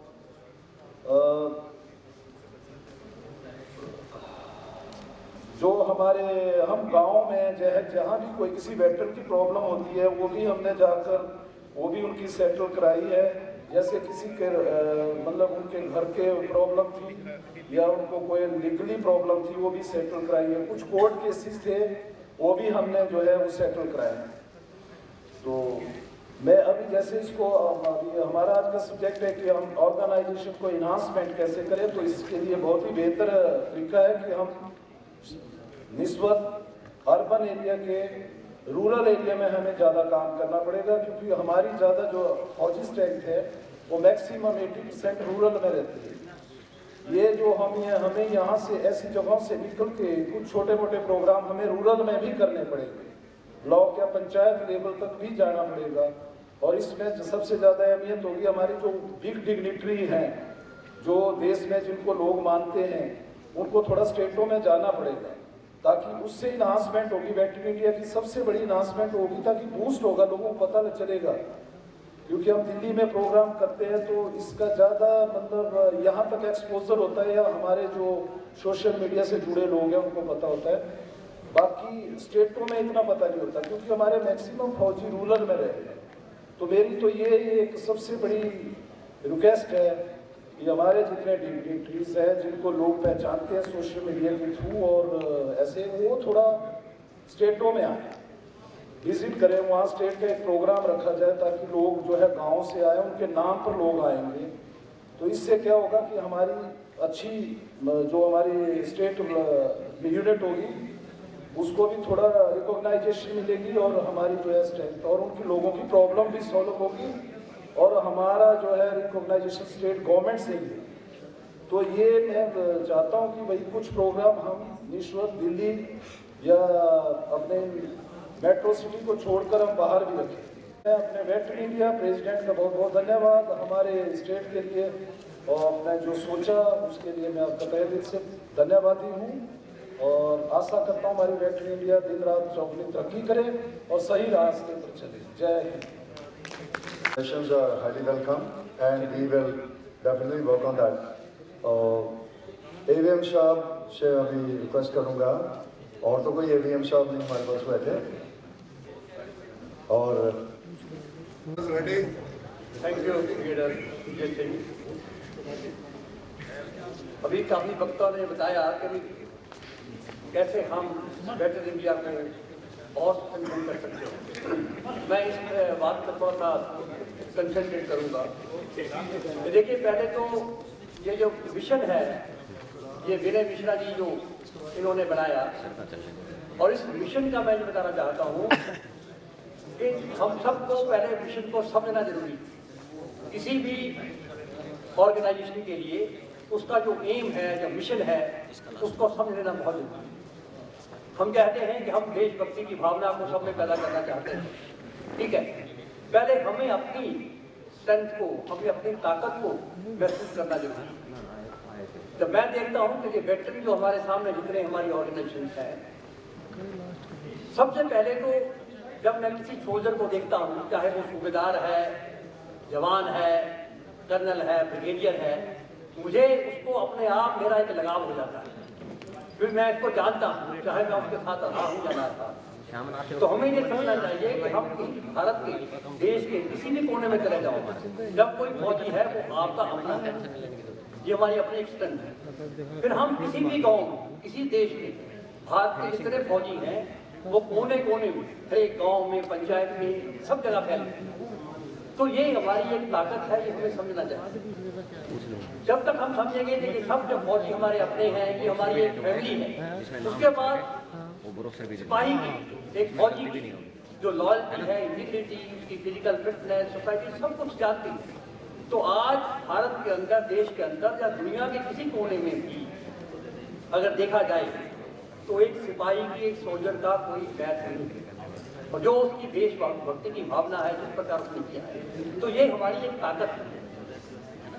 जो हमारे हम गांव में जहाँ भी कोई किसी वेटरन की प्रॉब्लम होती है वो भी हमने जाकर वो भी उनकी सेटल कराई है। जैसे किसी के मतलब उनके घर के प्रॉब्लम थी या उनको कोई लीगली प्रॉब्लम थी वो भी सेटल कराई है। कुछ कोर्ट केसेस थे वो भी हमने जो है वो सेटल कराए। तो मैं अभी जैसे इसको अभी हमारा आज का सब्जेक्ट है कि हम ऑर्गेनाइजेशन को इन्हांसमेंट कैसे करें, तो इसके लिए बहुत ही बेहतर तरीका है कि हम निस्बत अर्बन एरिया के रूरल एरिया में हमें ज़्यादा काम करना पड़ेगा, क्योंकि हमारी ज़्यादा जो फौजी स्ट्रेंथ है वो मैक्सिमम 80% रूरल में रहती है। ये जो हमें यहाँ से ऐसी जगहों से निकल के कुछ छोटे मोटे प्रोग्राम हमें रूरल में भी करने पड़ेंगे, ब्लॉक या पंचायत लेवल तक भी जाना पड़ेगा। और इसमें सबसे ज़्यादा अहमियत होगी हमारी जो बिग डिग्निटरी हैं जो देश में जिनको लोग मानते हैं, उनको थोड़ा स्टेटों में जाना पड़ेगा ताकि उससे इन्हांसमेंट होगी। वेटरन इंडिया की सबसे बड़ी इन्हांसमेंट होगी ताकि बूस्ट होगा, लोगों को पता चलेगा। क्योंकि हम दिल्ली में प्रोग्राम करते हैं तो इसका ज़्यादा मतलब यहाँ तक एक्सपोजर होता है या हमारे जो सोशल मीडिया से जुड़े लोग हैं उनको पता होता है। बाकी स्टेटों में इतना पता नहीं होता, क्योंकि हमारे मैक्सिमम फौजी रूरल में रह रहे हैं। तो मेरी तो ये एक सबसे बड़ी रिक्वेस्ट है कि हमारे जितने डिग्निटरीज हैं जिनको लोग पहचानते हैं सोशल मीडिया के थ्रू और ऐसे, वो थोड़ा स्टेटों में आए, विजिट करें, वहाँ स्टेट का एक प्रोग्राम रखा जाए ताकि लोग जो है गांव से आए, उनके नाम पर लोग आएंगे। तो इससे क्या होगा कि हमारी अच्छी जो हमारी स्टेट यूनिट होगी उसको भी थोड़ा रिकॉग्नाइजेशन मिलेगी और हमारी जो है स्ट्रेंथ और उनकी लोगों की प्रॉब्लम भी सॉल्व होगी और हमारा जो है रिकॉग्नाइजेशन स्टेट गवर्नमेंट से भी। तो ये मैं चाहता हूँ कि भाई कुछ प्रोग्राम हम निश्चित दिल्ली या अपने मेट्रो सिटी को छोड़कर हम बाहर भी रखें। मैं अपने वेस्टर्न इंडिया प्रेसिडेंट का बहुत बहुत धन्यवाद हमारे स्टेट के लिए, और आपने जो सोचा उसके लिए मैं आपका तहे दिल से धन्यवादी हूँ और आशा करता हूँ हमारी वेस्टर्न इंडिया दिन रात चौगुनी तरक्की करे और सही रास्ते पर चले। जय Hind. Sessions are highly welcome and we will definitely work on that. AVM साहब से अभी रिक्वेस्ट करूँगा, और तो कोई AVM साहब नहीं हमारे पास बैठे, और ready. Thank you leader Vijay Singh. अभी काफी वक्ताओं ने बताया कि कैसे हम बेटर इंडिया में और संगठन कर सकते हो। मैं इस बात पर थोड़ा सा कंसंट्रेट करूंगा। देखिए, पहले तो ये जो मिशन है, ये विनय मिश्रा जी जो इन्होंने बनाया, और इस मिशन का मैं बताना चाहता हूँ कि हम सबको पहले मिशन को समझना जरूरी है। किसी भी ऑर्गेनाइजेशन के लिए उसका जो एम है, जो मिशन है, उसको समझ लेना बहुत जरूरी है। हम कहते हैं कि हम देशभक्ति की भावना को सब में पैदा करना चाहते हैं, ठीक है। पहले हमें अपनी स्ट्रेंथ को, हमें अपनी ताकत को महसूस करना जरूरी है। जब मैं देखता हूँ कि ये वेटरन जो हमारे सामने जितने हमारी ऑर्गेनाइजेशन है, सबसे पहले तो जब मैं किसी सोल्जर को देखता हूँ, चाहे वो सूबेदार है, जवान है, कर्नल है, ब्रिगेडियर है, मुझे उसको अपने आप मेरा एक लगाव हो जाता है। फिर मैं इसको जानता हूँ, चाहे मैं उसके साथ रहा हूँ या ना था। तो हमें ये समझना चाहिए कि हम भारत के देश के किसी भी कोने में चले जाओ, जब कोई फौजी है वो आपका अपना है, ये हमारी अपनी एक स्ट्रेंथ है। फिर हम किसी भी गाँव में, किसी देश में, भारत के जितने फौजी हैं वो कोने कोने में, हर एक गाँव में, पंचायत में, सब जगह फैले। तो ये हमारी एक ताकत है, ये हमें समझना चाहिए। जब तक हम समझेंगे कि सब जो फौजी हमारे अपने हैं, ये हमारी एक फैमिली है, उसके बाद सिपाही की, एक फौजी की जो लॉयल्टी है, इंटीग्रिटी, उसकी फिजिकल फिटनेस, सोसाइटी सब कुछ जानती है। तो आज भारत के अंदर, देश के अंदर या दुनिया के किसी कोने में भी अगर देखा जाए तो एक सिपाही की, एक सोल्जर का कोई बैच नहीं है, और जो उसकी देशभक्ति की भावना है, जिस प्रकार उसने किया है, तो ये हमारी एक ताकत है।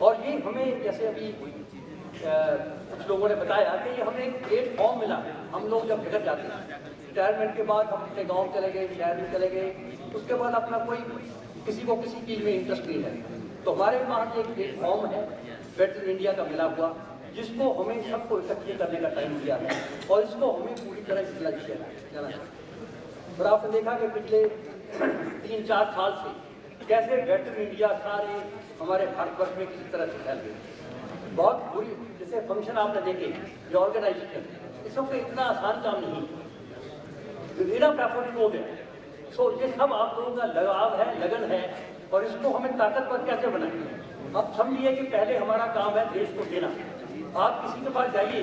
और ये हमें, जैसे अभी कुछ लोगों ने बताया कि ये हमें एक प्लेटफॉर्म मिला। हम लोग जब घर जाते हैं, रिटायरमेंट के बाद हम अपने गांव चले गए, शहर में चले गए, उसके बाद अपना कोई किसी को किसी चीज़ में इंटरेस्ट नहीं है, तो हमारे पास एक प्लेटफॉर्म है बेटर इंडिया का मिला हुआ, जिसको हमें सबको इकट्ठे करने का टाइम दिया है और इसको हमें पूरी तरह से जाना चाहिए। और आपने देखा कि पिछले 3-4 साल से कैसे बेटर इंडिया सारे हमारे भारतवर्ष में किसी तरह से फैल गई। बहुत बुरी, जैसे फंक्शन आपने देखे, जो ऑर्गेनाइजेशन, इसमें कोई इतना आसान काम नहीं, इनफ एफर्ट हो गया। सो ये सब आप लोगों का लगाव है, लगन है, और इसको हमें ताकतवर कैसे बनाएंगे। अब समझिए कि पहले हमारा काम है देश को देना। आप किसी के पास जाइए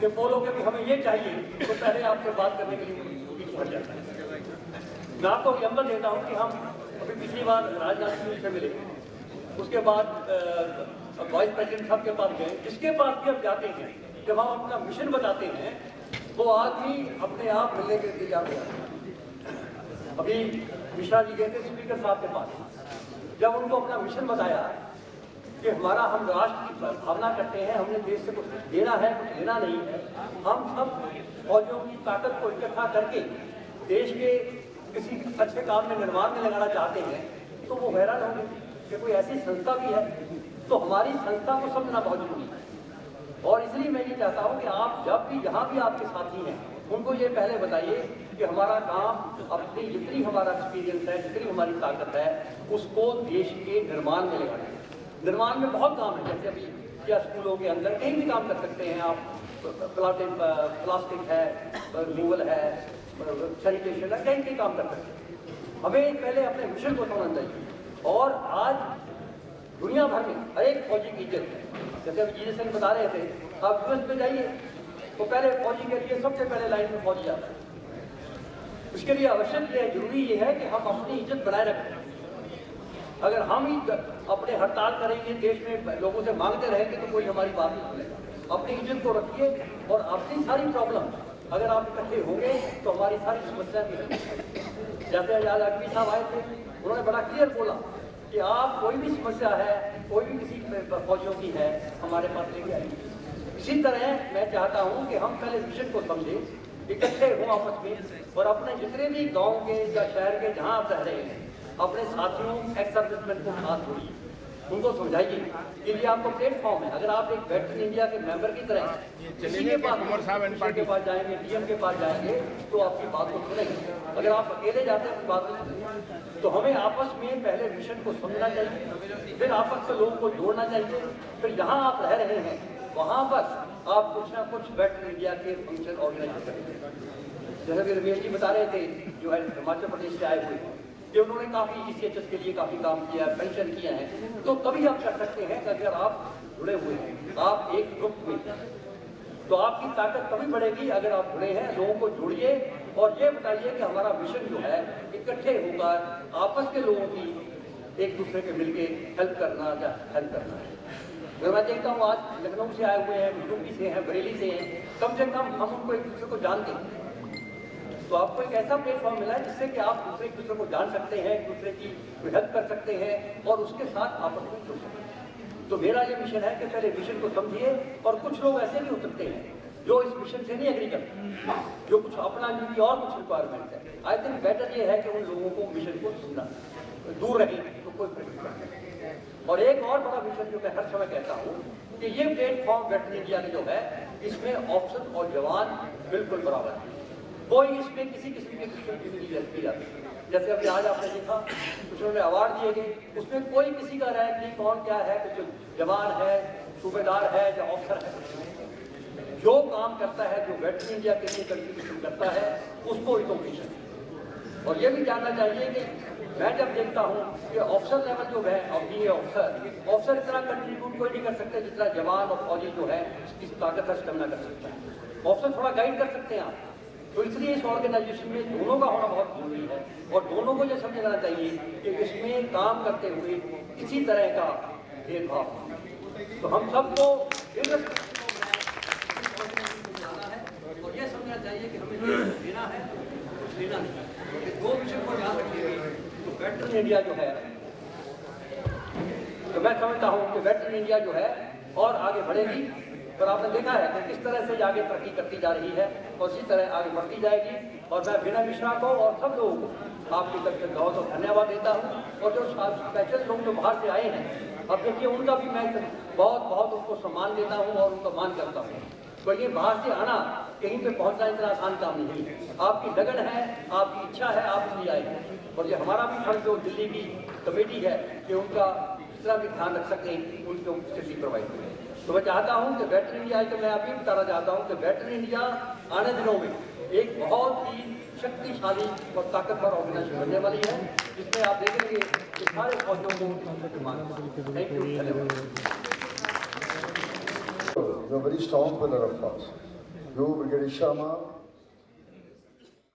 कि बोलोगे कि हमें ये चाहिए, तो पहले आपसे बात करने के लिए पीछे हट जाता है। मैं आपको एग्जाम्पल देता हूँ कि हम अभी पिछली बार राजनाथ सिंह से मिले, उसके बाद वाइस प्रेसिडेंट साहब के पास गए, जिसके पास भी हम जाते हैं, जब हम अपना मिशन बताते हैं, वो आदमी अपने आप मिलने के लिए जाते हैं। अभी मिश्रा जी गए थे स्पीकर साहब के पास, जब उनको अपना मिशन बताया कि हमारा, हम राष्ट्र की भावना करते हैं, हमने देश से कुछ देना है, कुछ लेना नहीं है, हम सब फौजियों की ताकत को इकट्ठा करके देश के किसी अच्छे काम में, निर्माण में लगाना चाहते हैं, तो वो हैरान होंगे कि कोई ऐसी संस्था भी है। तो हमारी संस्था को समझना बहुत जरूरी है। और इसलिए मैं ये चाहता हूँ कि आप जब भी, जहाँ भी आपके साथी हैं, उनको ये पहले बताइए कि हमारा काम अपनी जितनी हमारा एक्सपीरियंस है, जितनी हमारी ताकत है, उसको देश के निर्माण में लगाएं। निर्माण में बहुत काम है, जैसे अभी या स्कूलों के अंदर कहीं भी काम कर सकते हैं आप, प्लास्टिक है, रिमूवल है, सैनिटेशन है, कहीं भी काम कर सकते हैं। हमें पहले अपने मिशन को समझना चाहिए। और आज दुनिया भर में हर एक फौजी की इज्जत है। जैसे अभी जी सिंह बता रहे थे, आप यूएस में जाइए तो पहले फौजी के लिए सबसे पहले लाइन में फौजी आता है। उसके लिए आवश्यक है, जरूरी ये है कि हम अपनी इज्जत बनाए रखें। अगर हम ही अपने हड़ताल करेंगे, देश में लोगों से मांगते रहेंगे, तो कोई हमारी बात नहीं सुनेगा। अपनी इज्जत को रखिए और अपनी सारी प्रॉब्लम अगर आप इकट्ठे होंगे तो हमारी सारी समस्याएं भी हल। जैसे आजाद अकबी साहब आए थे, उन्होंने बड़ा क्लियर बोला कि आप कोई भी समस्या है, कोई भी किसी फौजियों की है, हमारे पास लेके आइए। इसी तरह मैं चाहता हूं कि हम पहले मिशन को समझें, इकट्ठे हों आपस में, और अपने जितने भी गांव के या शहर के जहां आप रह रहे हैं, अपने साथियों एक्स सर्विसमैन को साथ जोड़िए, उनको समझाइए कि ये आपको प्लेटफॉर्म है। अगर आप एक वेटरन इंडिया के मेंबर की तरह किसी के पास जाएंगे, डीएम के पास जाएंगे, तो आपकी बात को सुनेंगे। अगर आप अकेले जाते हैं, अपनी बात नहीं सुनेंगे। तो हमें आपस में पहले मिशन को समझना चाहिए, फिर आपस में लोगों को जोड़ना चाहिए, फिर जहाँ आप रह रहे हैं वहाँ पर आप कुछ ना कुछ वेटरन इंडिया के फंक्शन ऑर्गेनाइज करेंगे। जैसे रमेश जी बता रहे थे, जो है हिमाचल प्रदेश से आए हुए, कि उन्होंने काफ़ी ECHS के लिए काफ़ी काम किया है, पेंशन किया है। तो तभी आप कर सकते हैं अगर आप जुड़े हुए हैं, आप एक ग्रुप में, तो आपकी ताकत तभी बढ़ेगी अगर आप जुड़े हैं। लोगों को जोड़िए और ये बताइए कि हमारा मिशन जो है इकट्ठे होकर आपस के लोगों की एक दूसरे के मिलके हेल्प करना या हेल्प करना है। अगर मैं देखता हूँ आज लखनऊ से आए हुए हैं, यूपी से हैं, बरेली से हैं, कम से कम हम उनको एक दूसरे को जानते हैं। तो आपको एक ऐसा प्लेटफॉर्म मिला है जिससे कि आप एक दूसरे को जान सकते हैं, एक दूसरे की हेल्प कर सकते हैं और उसके साथ आपस में जुड़ सकते हैं। तो मेरा ये मिशन है कि पहले मिशन को समझिए। और कुछ लोग ऐसे भी हो सकते हैं जो इस मिशन से नहीं एग्री करते, जो कुछ अपना जिनकी और कुछ रिक्वायरमेंट है। आई थिंक बेटर ये है कि उन लोगों को मिशन को सुनना, दूर रहे तो कोई फर्क नहीं पड़ता। और एक और बड़ा मिशन जो मैं हर समय कहता हूँ कि ये प्लेटफॉर्म वेटरन इंडिया जो है, इसमें ऑप्शन और जवान बिल्कुल बराबर है। कोई इसमें किसी किस्म के क्वेश्चन की नहीं रखी जाती। जैसे अभी आज आपने देखा कुछ उन्होंने अवार्ड दिए गए, उसमें कोई किसी का रैंक नहीं, कौन क्या है, कुछ जवान है, सूबेदार है या ऑफिसर है। जो काम करता है, जो वेटरन इंडिया के लिए कंट्रीब्यूशन करता है, उसको रिकॉग्निशन। और ये भी जानना चाहिए कि मैं जब देखता हूँ कि ऑफिसर लेवल जो है, अब ये ऑफिसर इतना कंट्रीब्यूट कोई नहीं कर सकते जितना जवान और फौजी जो है इस ताकत का स्टेमिना कर सकता है। ऑफिसर थोड़ा गाइड कर सकते हैं आप। तो इसलिए इस ऑर्गेनाइजेशन में दोनों का होना बहुत जरूरी है और दोनों को ये समझ लेना चाहिए कि इसमें काम करते हुए किसी तरह का भेदभाव, तो हम सबको जाना है और ये समझना चाहिए कि हमें देना है, कुछ लेना नहीं। ये दो विषय को ध्यान रखिए। तो वेटरन इंडिया जो है, तो मैं समझता हूँ कि वेटरन इंडिया जो है और आगे बढ़ेगी। पर आपने देखा है कि किस तरह से आगे तरक्की करती जा रही है और इसी तरह आगे बढ़ती जाएगी। और मैं विनय मिश्रा को और सब लोगों को आपकी तरफ से बहुत बहुत धन्यवाद देता हूँ। और जो स्पेशल लोग जो बाहर से आए हैं, अब देखिए उनका भी मैं बहुत बहुत उनको सम्मान देता हूँ और उनका मान करता हूँ। तो ये बाहर से आना, कहीं पे पहुँचना इतना आसान काम नहीं है। आपकी लगन है, आपकी इच्छा है, आप इसलिए आए हैं। और ये हमारा भी फर्ज जो दिल्ली की कमेटी है कि उनका जितना भी ध्यान रख सकें, उनको फैसिलिटी प्रोवाइड करें। तो मैं चाहता हूं कि वेटरन इंडिया के मैं अभी बताना चाहता हूं कि वेटरन इंडिया आने दिनों में एक बहुत ही शक्तिशाली और ताकतवर ऑर्गेनाइजेशन बनने वाली है, जिसमें आप देखेंगे कि सारे फौजियों को थैंक यू, धन्यवाद। You are very strong pillar of ours. You, Brigadier Sharma,